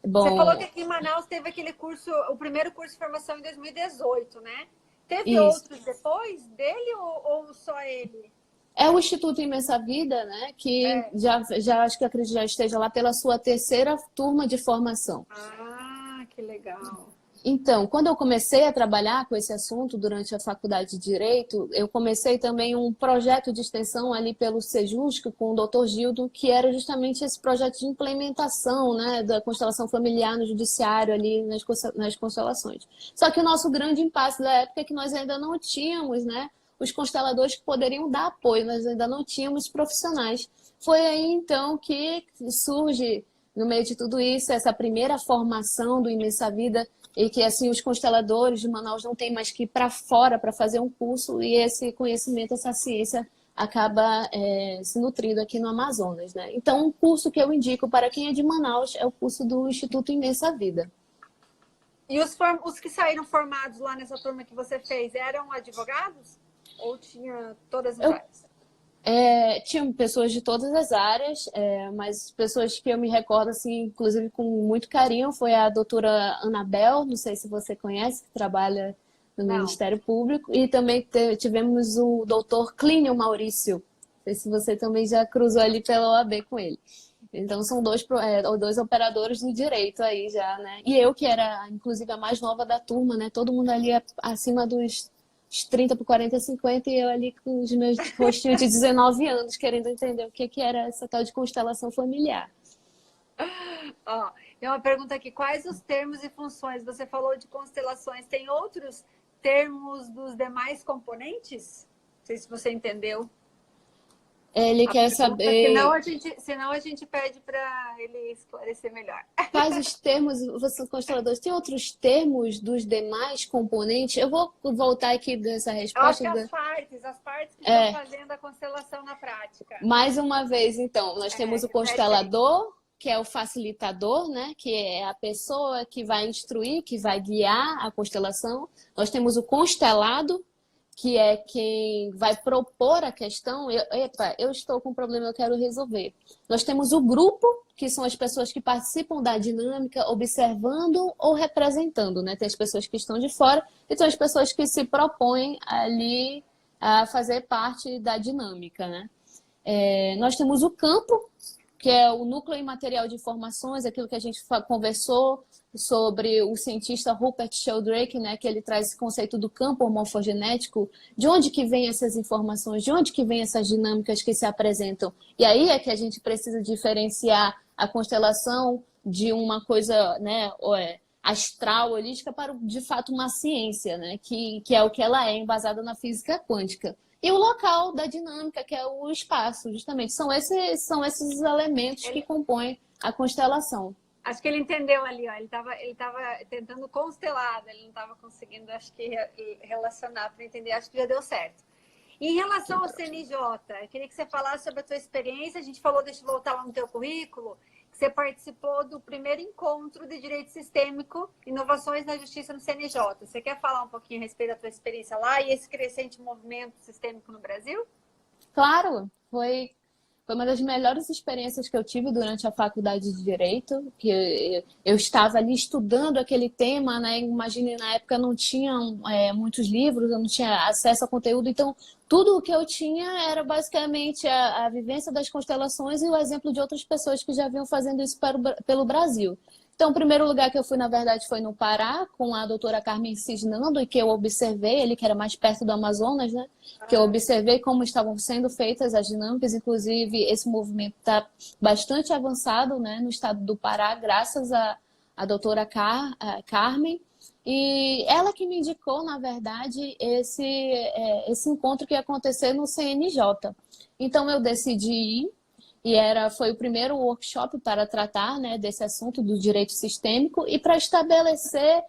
Você falou que Bom, aqui em Manaus teve aquele curso, o primeiro curso de formação em 2018, né? Teve isso. outros depois dele ou só ele? É o Instituto Imensa Vida, né, que É. já acho que acredito já esteja lá pela sua terceira turma de formação. Ah, que legal. Então, quando eu comecei a trabalhar com esse assunto durante a faculdade de Direito, eu comecei também um projeto de extensão ali pelo Sejusc com o Dr. Gildo, que era justamente esse projeto de implementação, né, da constelação familiar no judiciário ali nas constelações. Só que o nosso grande impasse da época é que nós ainda não tínhamos, né, os consteladores que poderiam dar apoio, nós ainda não tínhamos profissionais. Foi aí então que surge, no meio de tudo isso, essa primeira formação do Imensa Vida, e que assim os consteladores de Manaus não têm mais que ir para fora para fazer um curso, e esse conhecimento, essa ciência acaba se nutrindo aqui no Amazonas, né? Então, um curso que eu indico para quem é de Manaus é o curso do Instituto Imensa Vida. E os que saíram formados lá nessa turma que você fez, eram advogados? Ou tinha todas as Eu áreas? tinha pessoas de todas as áreas, mas pessoas que eu me recordo, assim, inclusive com muito carinho, foi a doutora Anabel, não sei se você conhece, que trabalha no Não. Ministério Público, e também tivemos o doutor Clínio Maurício, não sei se você também já cruzou ali pela OAB com ele. Então, são dois operadores do direito aí já, né? E eu, que era, inclusive, a mais nova da turma, né? Todo mundo ali acima dos 30 por 40, 50, e eu ali com os meus rostinhos de 19 anos, querendo entender o que era essa tal de constelação familiar. Ó, tem uma pergunta aqui. Quais os termos e funções? Você falou de constelações. Tem outros termos dos demais componentes? Não sei se você entendeu Ele a quer pergunta, senão saber senão a gente pede para ele esclarecer melhor. quais os termos, vocês consteladores, tem outros termos dos demais componentes? Eu vou voltar aqui dessa Eu acho resposta. que as partes que estão fazendo a constelação na prática. Mais uma vez, então, nós temos o Repete aí. constelador, que é o facilitador, né? Que é a pessoa que vai instruir, que vai guiar a constelação. Nós temos o constelado, que é quem vai propor a questão. Eu estou com um problema, eu quero resolver. Nós temos o grupo, que são as pessoas que participam da dinâmica, observando ou representando, né? Tem as pessoas que estão de fora e tem as pessoas que se propõem ali a fazer parte da dinâmica, né? Nós temos o campo, que é o núcleo imaterial de informações, aquilo que a gente conversou sobre o cientista Rupert Sheldrake, né, que ele traz esse conceito do campo morfogenético, de onde que vem essas informações, de onde que vem essas dinâmicas que se apresentam. E aí é que a gente precisa diferenciar a constelação de uma coisa, né, astral, holística, para, de fato, uma ciência, né, que é o que ela é, embasada na física quântica. E o local da dinâmica, que é o espaço, justamente. São esses elementos que compõem a constelação. Acho que ele entendeu ali, ó. Ele tava tentando constelar, ele não estava conseguindo, acho que, relacionar para entender. Acho que já deu certo. E em relação ao CNJ, eu queria que você falasse sobre a tua experiência. A gente falou, deixa eu voltar lá no teu currículo, que você participou do primeiro encontro de Direito Sistêmico, Inovações na Justiça no CNJ. Você quer falar um pouquinho a respeito da tua experiência lá e esse crescente movimento sistêmico no Brasil? Claro, foi uma das melhores experiências que eu tive durante a faculdade de Direito, que eu estava ali estudando aquele tema, né? Imagine, na época não tinham muitos livros, eu não tinha acesso a conteúdo, então tudo o que eu tinha era basicamente a vivência das constelações e o exemplo de outras pessoas que já vinham fazendo isso pelo Brasil. Então, o primeiro lugar que eu fui, na verdade, foi no Pará, com a doutora Carmen Cisnando, e que eu observei, ele que era mais perto do Amazonas, né? Que eu observei como estavam sendo feitas as dinâmicas, inclusive esse movimento está bastante avançado, né, no estado do Pará, graças à doutora Carmen, e ela que me indicou, na verdade, esse encontro que ia acontecer no CNJ. Então eu decidi ir, e foi o primeiro workshop para tratar, né, desse assunto do direito sistêmico e para estabelecer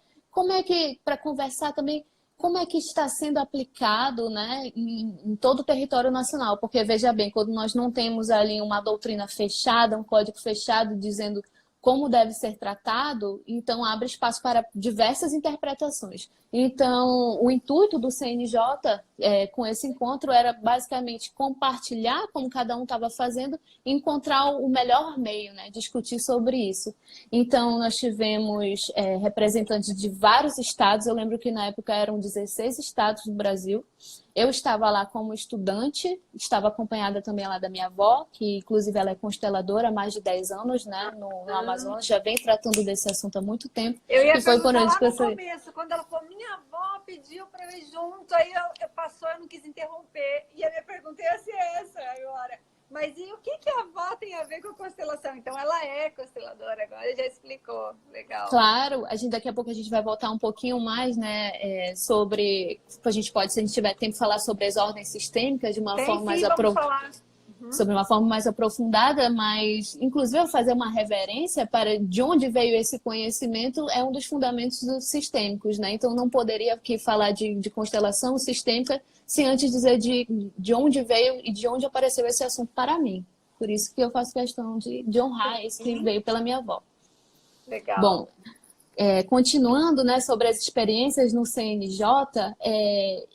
para conversar também como é que está sendo aplicado, né, em todo o território nacional. Porque, veja bem, quando nós não temos ali uma doutrina fechada, um código fechado dizendo como deve ser tratado, então abre espaço para diversas interpretações. Então, o intuito do CNJ com esse encontro era basicamente compartilhar como cada um estava fazendo e encontrar o melhor meio, né, discutir sobre isso. Então, nós tivemos representantes de vários estados, eu lembro que na época eram 16 estados do Brasil. Eu estava lá como estudante, estava acompanhada também lá da minha avó, que inclusive ela é consteladora há mais de 10 anos, né, no Amazonas, já vem tratando desse assunto há muito tempo. Eu ia e foi por perguntar onde lá que eu no fui. começo, quando ela falou, minha avó pediu para eu ir junto, aí eu passou, eu não quis interromper, e a minha pergunta ia ser essa agora. Mas e o que a avó tem a ver com a constelação? Então ela é consteladora agora, já explicou, legal. Claro, daqui a pouco a gente vai voltar um pouquinho mais, né, sobre, a gente pode, se a gente tiver tempo, falar sobre as ordens sistêmicas de uma forma mais Vamos falar. sobre uma forma mais aprofundada, mas inclusive eu fazer uma reverência para de onde veio esse conhecimento é um dos fundamentos dos sistêmicos, né? Então não poderia aqui falar de constelação sistêmica sem antes dizer de onde veio e de onde apareceu esse assunto para mim. Por isso que eu faço questão de honrar isso que veio pela minha avó. Legal. Bom, continuando, né, sobre as experiências no CNJ,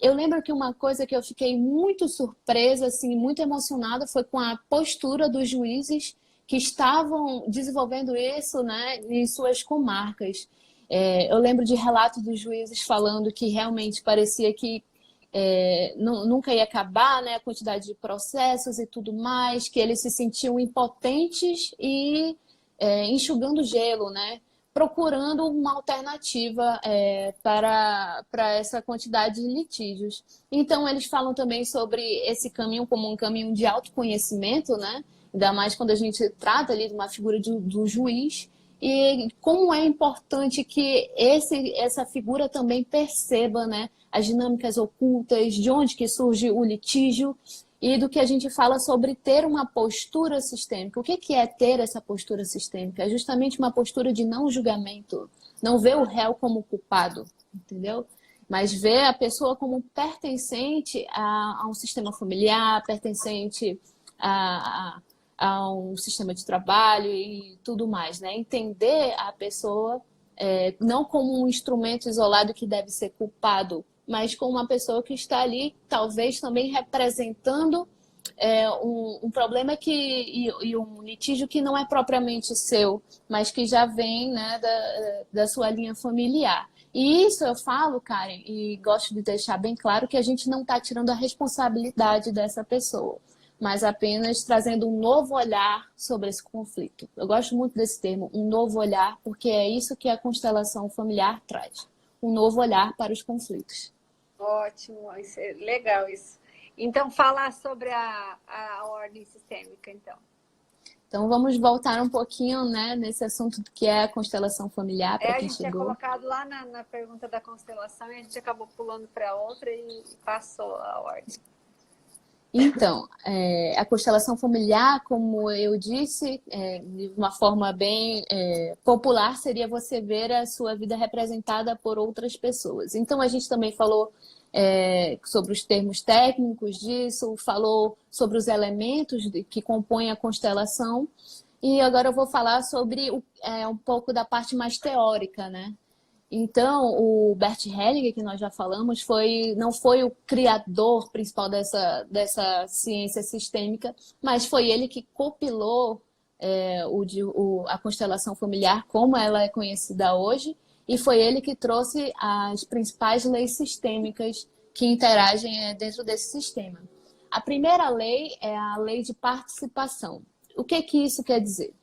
eu lembro que uma coisa que eu fiquei muito surpresa, assim, muito emocionada, foi com a postura dos juízes que estavam desenvolvendo isso, né, em suas comarcas. Eu lembro de relatos dos juízes falando que realmente parecia que nunca ia acabar, né, a quantidade de processos e tudo mais, que eles se sentiam impotentes e enxugando gelo, né? Procurando uma alternativa para essa quantidade de litígios. Então, eles falam também sobre esse caminho como um caminho de autoconhecimento, né? Ainda mais quando a gente trata ali de uma figura do juiz, e como é importante que essa figura também perceba, né, as dinâmicas ocultas, de onde que surge o litígio, e do que a gente fala sobre ter uma postura sistêmica. O que é ter essa postura sistêmica? É justamente uma postura de não julgamento, não ver o réu como culpado, entendeu? Mas ver a pessoa como pertencente a um sistema familiar, pertencente a um sistema de trabalho e tudo mais, né? Entender a pessoa não como um instrumento isolado que deve ser culpado, mas com uma pessoa que está ali, talvez também representando um problema e um litígio que não é propriamente seu, mas que já vem, né, da sua linha familiar. E isso eu falo, Karen, e gosto de deixar bem claro que a gente não está tirando a responsabilidade dessa pessoa, mas apenas trazendo um novo olhar sobre esse conflito. Eu gosto muito desse termo, um novo olhar, porque é isso que a constelação familiar traz. Um novo olhar para os conflitos. Ótimo, isso é legal isso. Então, falar sobre a ordem sistêmica, então. Então, vamos voltar um pouquinho, né, nesse assunto que é a constelação familiar, para quem chegou. A gente tinha colocado lá na pergunta da constelação e a gente acabou pulando para outra e passou a ordem. Então, a constelação familiar, como eu disse, de uma forma bem popular, seria você ver a sua vida representada por outras pessoas. Então, a gente também falou sobre os termos técnicos disso, falou sobre os elementos que compõem a constelação. E agora eu vou falar sobre um pouco da parte mais teórica, né? Então, o Bert Hellinger, que nós já falamos, não foi o criador principal dessa ciência sistêmica, mas foi ele que compilou a constelação familiar como ela é conhecida hoje, e foi ele que trouxe as principais leis sistêmicas que interagem dentro desse sistema. A primeira lei é a lei de participação. O que isso quer dizer?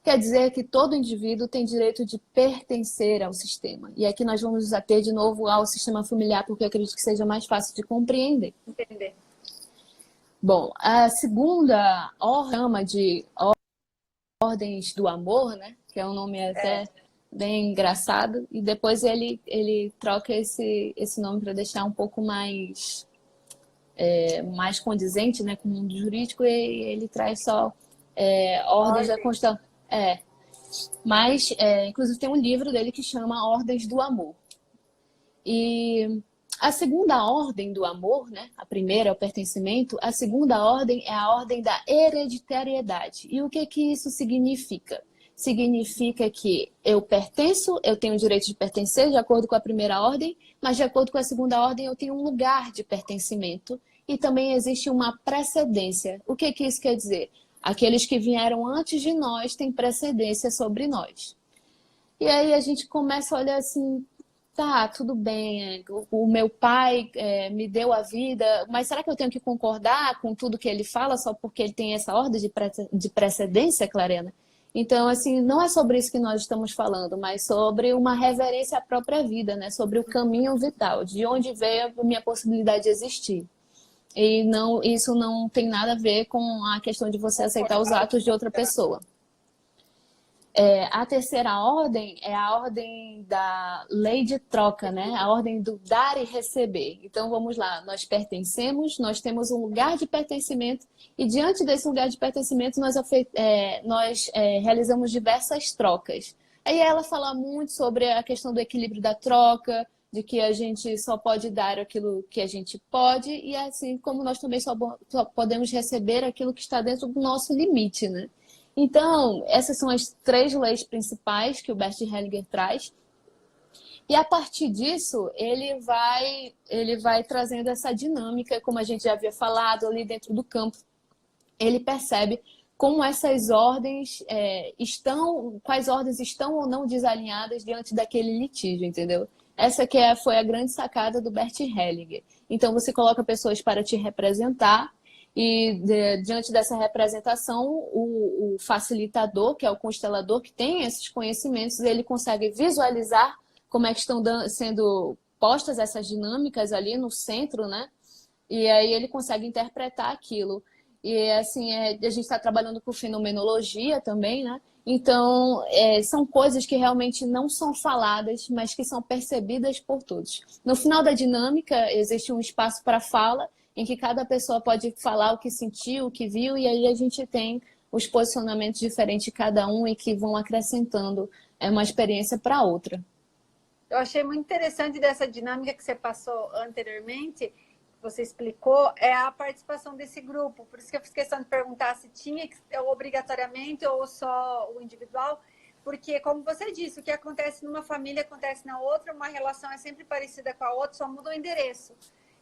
Quer dizer que todo indivíduo tem direito de pertencer ao sistema. E aqui nós vamos nos ater de novo ao sistema familiar, porque eu acredito que seja mais fácil de compreender. Entender. Bom, a segunda rama de ordens do amor, né? Que é um nome até bem engraçado. E depois ele troca esse nome para deixar um pouco mais condizente, né, com o mundo jurídico, e ele traz só ordens da constelação. Mas, inclusive, tem um livro dele que chama Ordens do Amor. E a segunda ordem do amor, né? A primeira é o pertencimento, a segunda ordem é a ordem da hereditariedade. E o que isso significa? Significa que eu pertenço, eu tenho o direito de pertencer, de acordo com a primeira ordem, mas de acordo com a segunda ordem eu tenho um lugar de pertencimento e também existe uma precedência. O que isso quer dizer? Aqueles que vieram antes de nós têm precedência sobre nós. E aí a gente começa a olhar assim, tá, tudo bem, o meu pai me deu a vida, mas será que eu tenho que concordar com tudo que ele fala só porque ele tem essa ordem de precedência, Clarena? Então, assim, não é sobre isso que nós estamos falando, mas sobre uma reverência à própria vida, né? Sobre o caminho vital, de onde veio a minha possibilidade de existir. E isso não tem nada a ver com a questão de você aceitar os atos de outra pessoa. A terceira ordem é a ordem da lei de troca, né? A ordem do dar e receber. Então, vamos lá. Nós pertencemos, nós temos um lugar de pertencimento e diante desse lugar de pertencimento nós realizamos diversas trocas. Aí ela fala muito sobre a questão do equilíbrio da troca, de que a gente só pode dar aquilo que a gente pode e assim como nós também só podemos receber aquilo que está dentro do nosso limite, né? Então, essas são as 3 leis principais que o Bert Hellinger traz. E a partir disso, ele vai trazendo essa dinâmica, como a gente já havia falado ali dentro do campo. Ele percebe como essas ordens quais ordens estão ou não desalinhadas diante daquele litígio, entendeu? Essa foi a grande sacada do Bert Hellinger. Então, você coloca pessoas para te representar e, diante dessa representação, o facilitador, que é o constelador, que tem esses conhecimentos, ele consegue visualizar como é que estão sendo postas essas dinâmicas ali no centro, né? E aí ele consegue interpretar aquilo. E, assim, a gente está trabalhando com fenomenologia também, né? Então, são coisas que realmente não são faladas, mas que são percebidas por todos. No final da dinâmica, existe um espaço para fala, em que cada pessoa pode falar o que sentiu, o que viu, e aí a gente tem os posicionamentos diferentes de cada um e que vão acrescentando uma experiência para outra. Eu achei muito interessante dessa dinâmica que você passou anteriormente, você explicou, é a participação desse grupo. Por isso que eu fiz questão de perguntar se tinha obrigatoriamente ou só o individual, porque, como você disse, o que acontece numa família acontece na outra, uma relação é sempre parecida com a outra, só muda o endereço.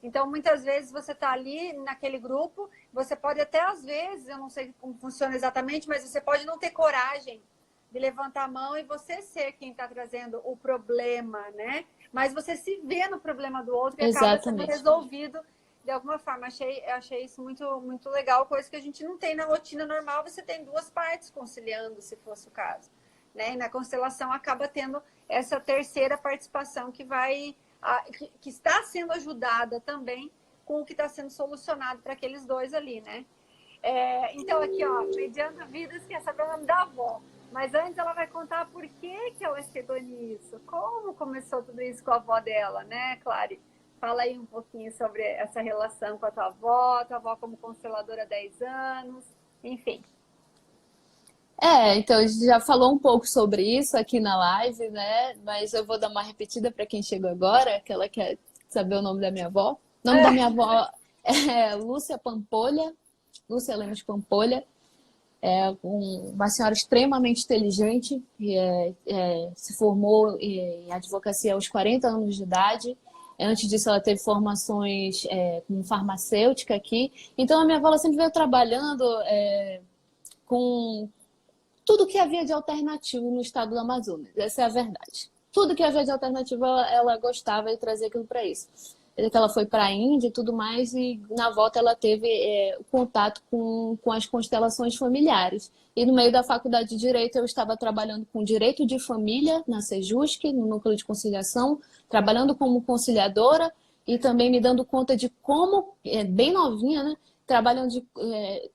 Então, muitas vezes você está ali naquele grupo, você pode até, às vezes, eu não sei como funciona exatamente, mas você pode não ter coragem de levantar a mão e você ser quem está trazendo o problema, né? Mas você se vê no problema do outro e acaba sendo resolvido de alguma forma. Achei isso muito, muito legal, coisa que a gente não tem na rotina normal. Você tem 2 partes conciliando, se fosse o caso, né? E na constelação acaba tendo essa terceira participação que está sendo ajudada também com o que está sendo solucionado para aqueles 2 ali, né? Então, aqui, ó, Mediando Vidas, quer saber o nome da avó. Mas antes ela vai contar por que ela estudou nisso, como começou tudo isso com a avó dela, né, Clary? Fala aí um pouquinho sobre essa relação com a tua avó como consteladora há 10 anos, enfim. Então a gente já falou um pouco sobre isso aqui na live, né? Mas eu vou dar uma repetida para quem chegou agora, que ela quer saber o nome da minha avó. O nome da minha avó é Lúcia Pampolha, Lúcia Lemos Pampolha. uma senhora extremamente inteligente, se formou em advocacia aos 40 anos de idade. Antes disso, ela teve formações como farmacêutica aqui. Então, a minha avó ela sempre veio trabalhando com tudo que havia de alternativo no estado do Amazonas. Essa é a verdade. Tudo que havia de alternativo, ela gostava de trazer aquilo para isso. Que ela foi para a Índia e tudo mais, e na volta ela teve o contato com as constelações familiares. E no meio da faculdade de Direito, eu estava trabalhando com Direito de Família, na Sejusc, no Núcleo de Conciliação, trabalhando como conciliadora e também me dando conta de como, bem novinha, né?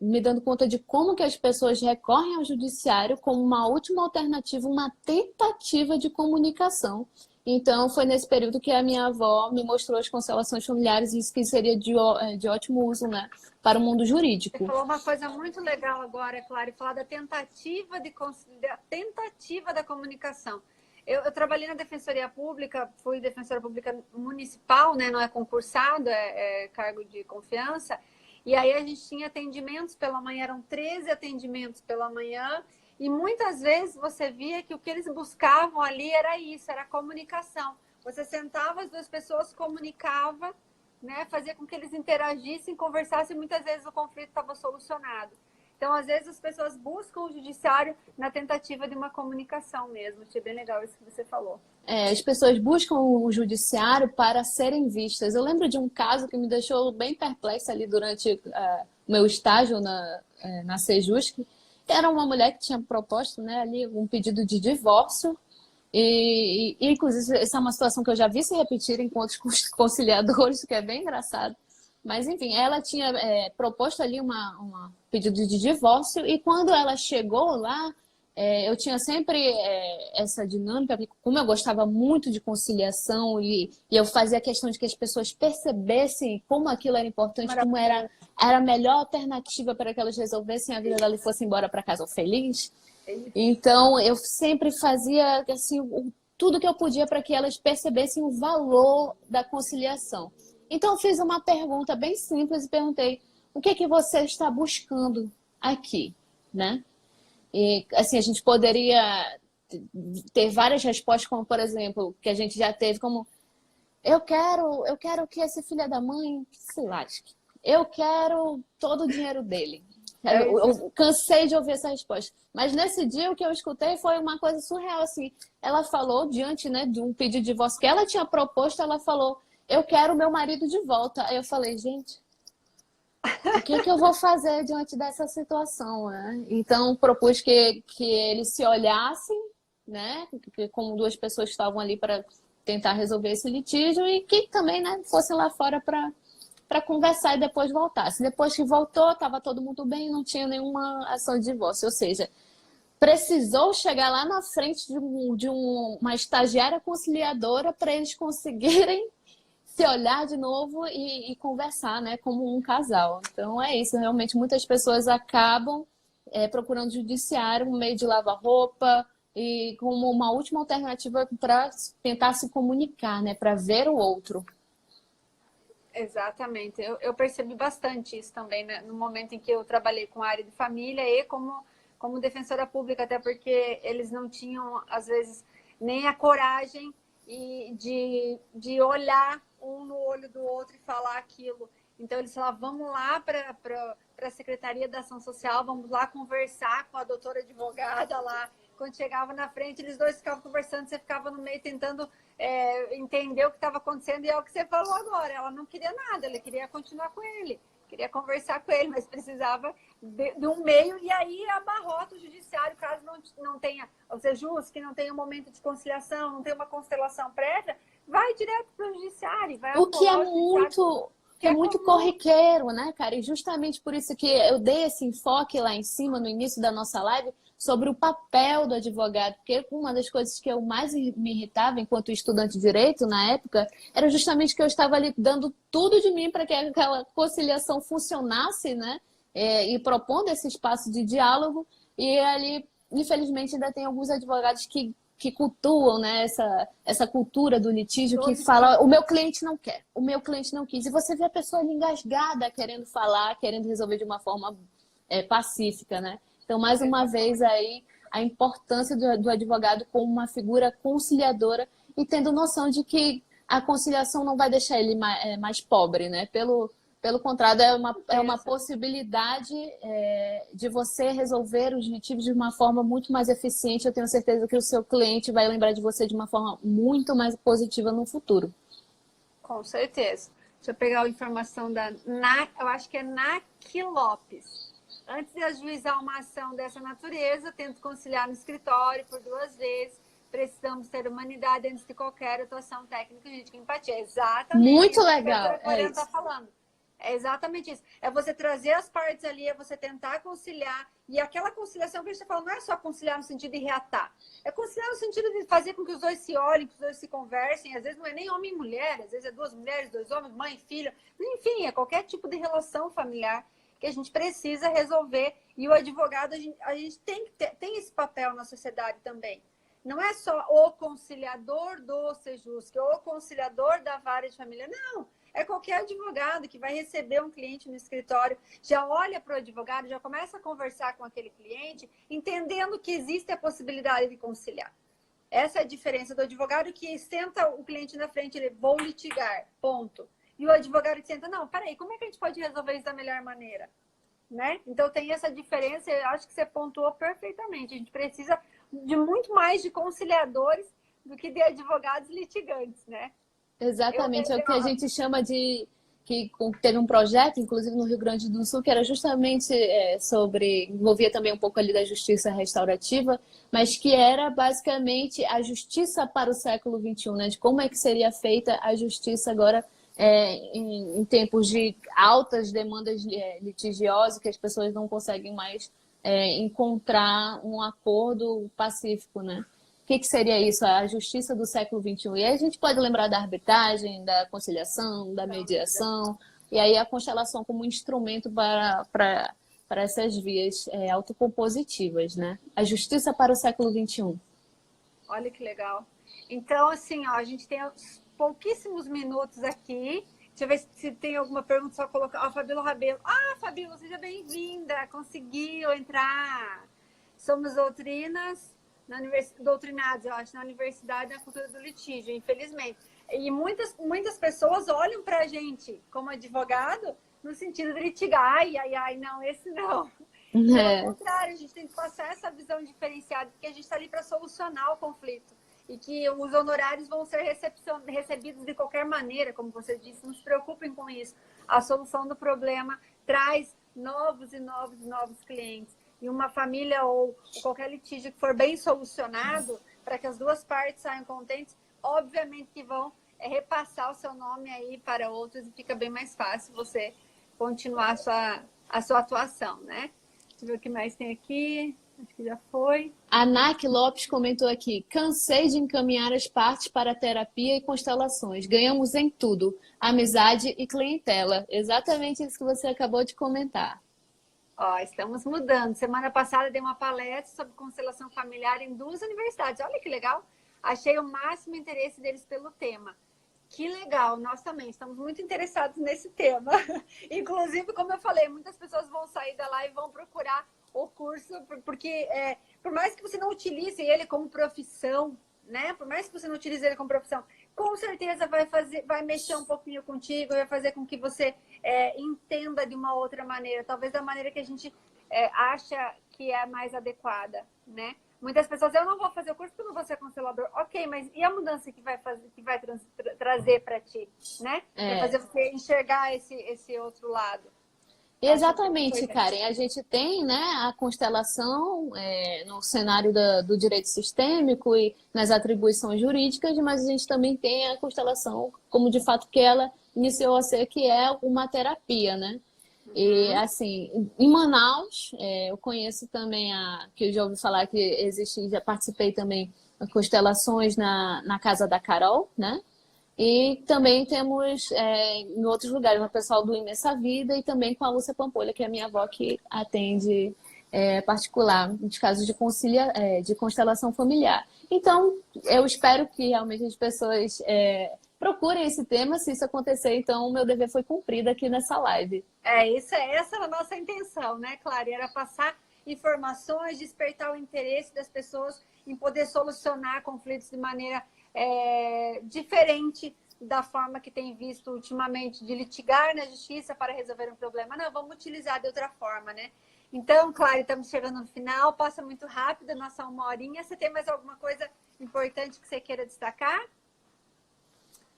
Me dando conta de como que as pessoas recorrem ao judiciário como uma última alternativa, uma tentativa de comunicação. Então, foi nesse período que a minha avó me mostrou as constelações familiares e isso que seria de ótimo uso, né, para o mundo jurídico. Você falou uma coisa muito legal agora, Clara, falar da tentativa da comunicação. Eu trabalhei na Defensoria Pública, fui defensora pública municipal, né, não é concursado, é cargo de confiança. E aí a gente tinha atendimentos pela manhã, eram 13 atendimentos pela manhã, e muitas vezes você via que o que eles buscavam ali era isso, era a comunicação. Você sentava as duas pessoas, comunicava, né, fazia com que eles interagissem, conversassem, e muitas vezes o conflito estava solucionado. Então, às vezes, as pessoas buscam o judiciário na tentativa de uma comunicação mesmo. Achei bem legal isso que você falou. As pessoas buscam o judiciário para serem vistas. Eu lembro de um caso que me deixou bem perplexa ali durante o meu estágio na Sejusc. Era uma mulher que tinha proposto, né, ali um pedido de divórcio. E, inclusive, essa é uma situação que eu já vi se repetir em outros conciliadores, que é bem engraçado. Mas, enfim, ela tinha proposto ali um pedido de divórcio e quando ela chegou lá, eu tinha sempre essa dinâmica, porque como eu gostava muito de conciliação e eu fazia questão de que as pessoas percebessem como aquilo era importante, como era a melhor alternativa para que elas resolvessem a vida dela e fossem embora para casa feliz. Então, eu sempre fazia assim, tudo que eu podia para que elas percebessem o valor da conciliação. Então, eu fiz uma pergunta bem simples e perguntei: o que é que você está buscando aqui, né? E, assim, a gente poderia ter várias respostas, como, por exemplo, que a gente já teve, como: eu quero que esse filho da mãe se lasque. Eu quero todo o dinheiro dele. Eu cansei de ouvir essa resposta. Mas nesse dia o que eu escutei foi uma coisa surreal, assim. Ela falou, diante, né, de um pedido de divórcio que ela tinha proposto, ela falou: eu quero meu marido de volta. Aí eu falei: gente, o que eu vou fazer diante dessa situação, né? Então, propus que eles se olhassem, né? Como duas pessoas estavam ali para tentar resolver esse litígio e que também, né, fossem lá fora para conversar e depois voltasse. Depois que voltou, estava todo mundo bem, não tinha nenhuma ação de divórcio. Ou seja, precisou chegar lá na frente de uma estagiária conciliadora para eles conseguirem se olhar de novo e conversar, né, como um casal. Então é isso, realmente muitas pessoas acabam procurando o judiciário, um meio de lavar roupa e como uma última alternativa para tentar se comunicar, né, para ver o outro. Exatamente. Eu percebi bastante isso também, né, no momento em que eu trabalhei com a área de família e como defensora pública, até porque eles não tinham, às vezes, nem a coragem de olhar um no olho do outro e falar aquilo. Então, eles falavam: vamos lá para a Secretaria da Ação Social, vamos lá conversar com a doutora advogada lá. Quando chegava na frente, eles dois ficavam conversando, você ficava no meio tentando entender o que estava acontecendo, e é o que você falou agora. Ela não queria nada, ela queria continuar com ele, queria conversar com ele, mas precisava de um meio, e aí abarrota o judiciário, caso não tenha, ou seja, que não tenha um momento de conciliação, não tenha uma constelação prévia, vai direto para o judiciário. Vai o que é muito corriqueiro, né, cara? E justamente por isso que eu dei esse enfoque lá em cima, no início da nossa live, sobre o papel do advogado, porque uma das coisas que eu mais me irritava enquanto estudante de direito na época era justamente que eu estava ali dando tudo de mim para que aquela conciliação funcionasse, né? E propondo esse espaço de diálogo, e ali, infelizmente, ainda tem alguns advogados que cultuam, né, essa cultura do litígio, que fala: o meu cliente não quer, o meu cliente não quis. E você vê a pessoa ali engasgada, querendo falar, querendo resolver de uma forma pacífica, né? Então, mais uma vez aí, a importância do advogado como uma figura conciliadora e tendo noção de que a conciliação não vai deixar ele mais pobre, né? Pelo contrário, é uma possibilidade de você resolver os litígios de uma forma muito mais eficiente. Eu tenho certeza que o seu cliente vai lembrar de você de uma forma muito mais positiva no futuro. Com certeza. Deixa eu pegar a informação eu acho que é Naki Lopes. Antes de ajuizar uma ação dessa natureza, tento conciliar no escritório por 2 vezes. Precisamos ter humanidade antes de qualquer atuação técnica, jurídica e empatia. Exatamente. Muito isso legal. Que a Mariana está falando. É exatamente isso. É você trazer as partes ali, é você tentar conciliar. E aquela conciliação que a gente está falando não é só conciliar no sentido de reatar. É conciliar no sentido de fazer com que os dois se olhem, que os dois se conversem. Às vezes não é nem homem e mulher, às vezes é 2 mulheres, 2 homens, mãe e filho. Enfim, é qualquer tipo de relação familiar que a gente precisa resolver. E o advogado, a gente tem esse papel na sociedade também. Não é só o conciliador do Sejusc, o conciliador da vara de família. Não, é qualquer advogado que vai receber um cliente no escritório, já olha para o advogado, já começa a conversar com aquele cliente, entendendo que existe a possibilidade de conciliar. Essa é a diferença do advogado que senta o cliente na frente, ele vou litigar, ponto. E o advogado que senta, não, peraí, como é que a gente pode resolver isso da melhor maneira? Né? Então tem essa diferença, eu acho que você pontuou perfeitamente. A gente precisa de muito mais de conciliadores do que de advogados litigantes, né? Exatamente, é o que a gente chama de... que teve um projeto, inclusive no Rio Grande do Sul, que era justamente envolvia também um pouco ali da justiça restaurativa, mas que era basicamente a justiça para o século XXI, né? De como é que seria feita a justiça agora em tempos de altas demandas litigiosas, que as pessoas não conseguem mais encontrar um acordo pacífico, né? O que seria isso? A justiça do século XXI. E aí a gente pode lembrar da arbitragem, da conciliação, da mediação, e aí a constelação como instrumento para essas vias autocompositivas, né? A justiça para o século XXI. Olha que legal. Então, assim, ó, a gente tem pouquíssimos minutos aqui. Deixa eu ver se tem alguma pergunta, só colocar. Ó, Fabíola Rabelo. Ah, Fabíola, seja bem-vinda. Conseguiu entrar. Somos doutrinados, eu acho, na Universidade da Cultura do Litígio, infelizmente. E muitas pessoas olham para a gente como advogado no sentido de litigar. Ai, não, esse não. Pelo contrário, a gente tem que passar essa visão diferenciada, porque a gente está ali para solucionar o conflito. E que os honorários vão ser recebidos de qualquer maneira, como você disse, não se preocupem com isso. A solução do problema traz novos e novos clientes. E uma família ou qualquer litígio que for bem solucionado, para que as duas partes saiam contentes, obviamente que vão repassar o seu nome aí para outros e fica bem mais fácil você continuar a sua atuação, né? Deixa eu ver o que mais tem aqui. Acho que já foi. A Naki Lopes comentou aqui: cansei de encaminhar as partes para terapia e constelações. Ganhamos em tudo, amizade e clientela. Exatamente isso que você acabou de comentar. Ó, estamos mudando. Semana passada dei uma palestra sobre constelação familiar em 2 universidades. Olha que legal. Achei o máximo interesse deles pelo tema. Que legal, nós também estamos muito interessados nesse tema. Inclusive, como eu falei, muitas pessoas vão sair da live e vão procurar o curso, porque por mais que você não utilize ele como profissão, né? Por mais que você não utilize ele como profissão, com certeza vai mexer um pouquinho contigo, vai fazer com que você entenda de uma outra maneira, talvez da maneira que a gente acha que é mais adequada, né? Muitas pessoas, eu não vou fazer o curso porque eu não vou ser constelador. Ok, mas e a mudança que vai trazer para ti, né? Vai fazer você enxergar esse outro lado. Exatamente, Karen. A gente tem, né, a constelação no cenário do direito sistêmico e nas atribuições jurídicas, mas a gente também tem a constelação como de fato que ela iniciou a ser, que é uma terapia, né? E assim, em Manaus, eu conheço também que eu já ouvi falar que existe, já participei também de constelações na Casa da Carol, né? E também temos em outros lugares, o pessoal do Imensa Vida e também com a Lúcia Pampolha, que é a minha avó que atende particular nos casos de constelação familiar. Então, eu espero que realmente as pessoas procurem esse tema. Se isso acontecer, então o meu dever foi cumprido aqui nessa live. Essa era a nossa intenção, né, Clara? Era passar informações, despertar o interesse das pessoas em poder solucionar conflitos de maneira diferente da forma que tem visto ultimamente de litigar na justiça para resolver um problema. Não, vamos utilizar de outra forma, né? Então, claro, estamos chegando no final, passa muito rápido, nossa 1 horinha. Você tem mais alguma coisa importante que você queira destacar?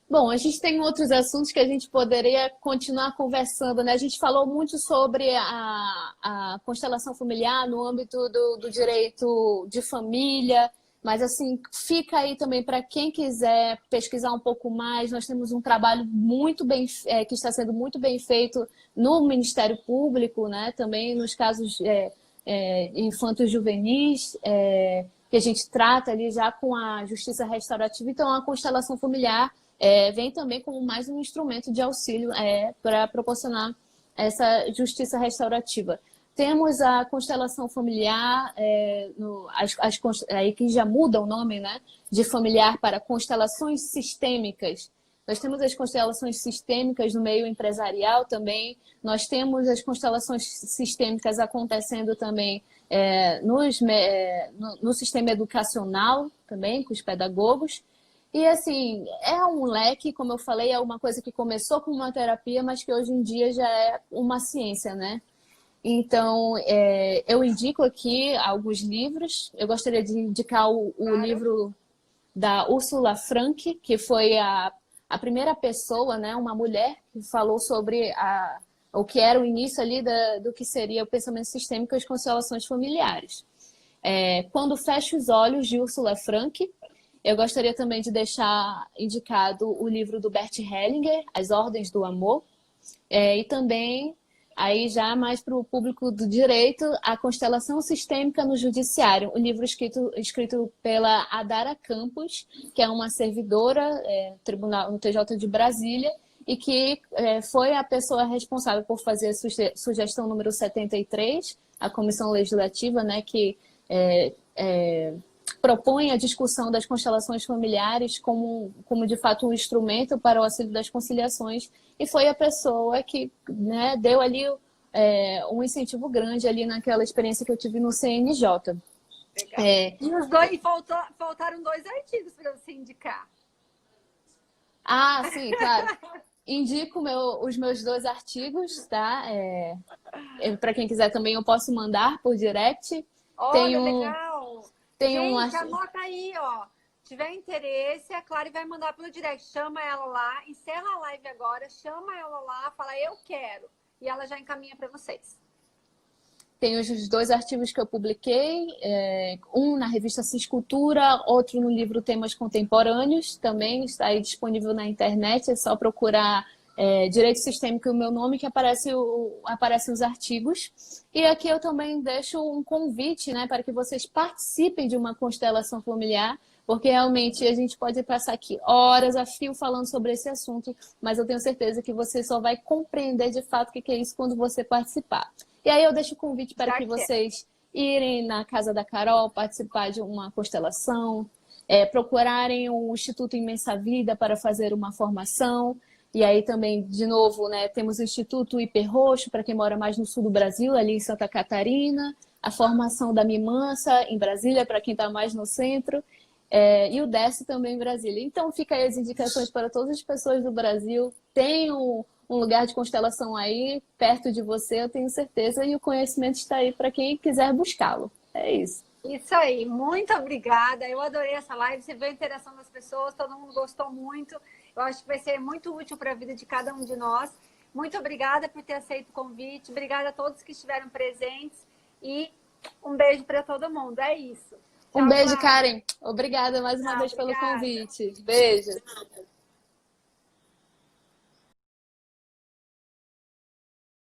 Bom, a gente tem outros assuntos que a gente poderia continuar conversando, né? A gente falou muito sobre a constelação familiar no âmbito do direito de família, mas assim, fica aí também para quem quiser pesquisar um pouco mais. Nós temos um trabalho muito bem, que está sendo muito bem feito no Ministério Público, né? Também nos casos infantos juvenis, que a gente trata ali já com a justiça restaurativa. Então, a constelação familiar vem também como mais um instrumento de auxílio para proporcionar essa justiça restaurativa. Temos a constelação familiar, aí que já muda o nome, né, de familiar para constelações sistêmicas. Nós temos as constelações sistêmicas no meio empresarial também. Nós temos as constelações sistêmicas acontecendo também no sistema educacional também, com os pedagogos. E, assim, é um leque, como eu falei, é uma coisa que começou com uma terapia, mas que hoje em dia já é uma ciência, né? Então, eu indico aqui alguns livros. Eu gostaria de indicar o livro da Ursula Frank, que foi a primeira pessoa, né, uma mulher, que falou sobre o que era o início ali do que seria o pensamento sistêmico e as constelações familiares. Quando Fecho os Olhos, de Ursula Frank. Eu gostaria também de deixar indicado o livro do Bert Hellinger, As Ordens do Amor, e também, aí já mais para o público do direito, A Constelação Sistêmica no Judiciário, um livro escrito pela Adara Campos, que é uma servidora no TJ de Brasília, e que foi a pessoa responsável por fazer a sugestão número 73, a Comissão Legislativa, né, que propõe a discussão das constelações familiares como de fato um instrumento para o auxílio das conciliações, e foi a pessoa que, né, deu ali um incentivo grande ali naquela experiência que eu tive no CNJ. E faltaram 2 artigos para você indicar. Ah, sim, claro. Indico os meus 2 artigos, tá? Para quem quiser também eu posso mandar por direct. Olha, legal! Gente, anota aí, ó. Se tiver interesse, a Clary vai mandar pelo direct. Chama ela lá, encerra a live agora, chama ela lá, fala eu quero. E ela já encaminha para vocês. Tem os 2 artigos que eu publiquei, um na revista Ciscultura, outro no livro Temas Contemporâneos, também está aí disponível na internet, é só procurar Direito Sistêmico e o meu nome que aparecem os artigos. E aqui eu também deixo um convite, né, para que vocês participem de uma constelação familiar, porque realmente a gente pode passar aqui horas a fio falando sobre esse assunto, mas eu tenho certeza que você só vai compreender de fato o que é isso quando você participar. E aí eu deixo o convite para que vocês irem na Casa da Carol, participar de uma constelação, procurarem o Instituto Imensa Vida para fazer uma formação. E aí também, de novo, né, temos o Instituto Hiper Roxo, para quem mora mais no sul do Brasil, ali em Santa Catarina, a formação da Mimança em Brasília, para quem está mais no centro, e o DES também em Brasília. Então, fica aí as indicações para todas as pessoas do Brasil. Tem um lugar de constelação aí, perto de você, eu tenho certeza, e o conhecimento está aí para quem quiser buscá-lo. É isso. Isso aí, muito obrigada. Eu adorei essa live, você viu a interação das pessoas, todo mundo gostou muito. Eu acho que vai ser muito útil para a vida de cada um de nós. Muito obrigada por ter aceito o convite. Obrigada a todos que estiveram presentes. E um beijo para todo mundo. É isso. Um beijo, Karen. Obrigada mais uma vez pelo convite. Beijo.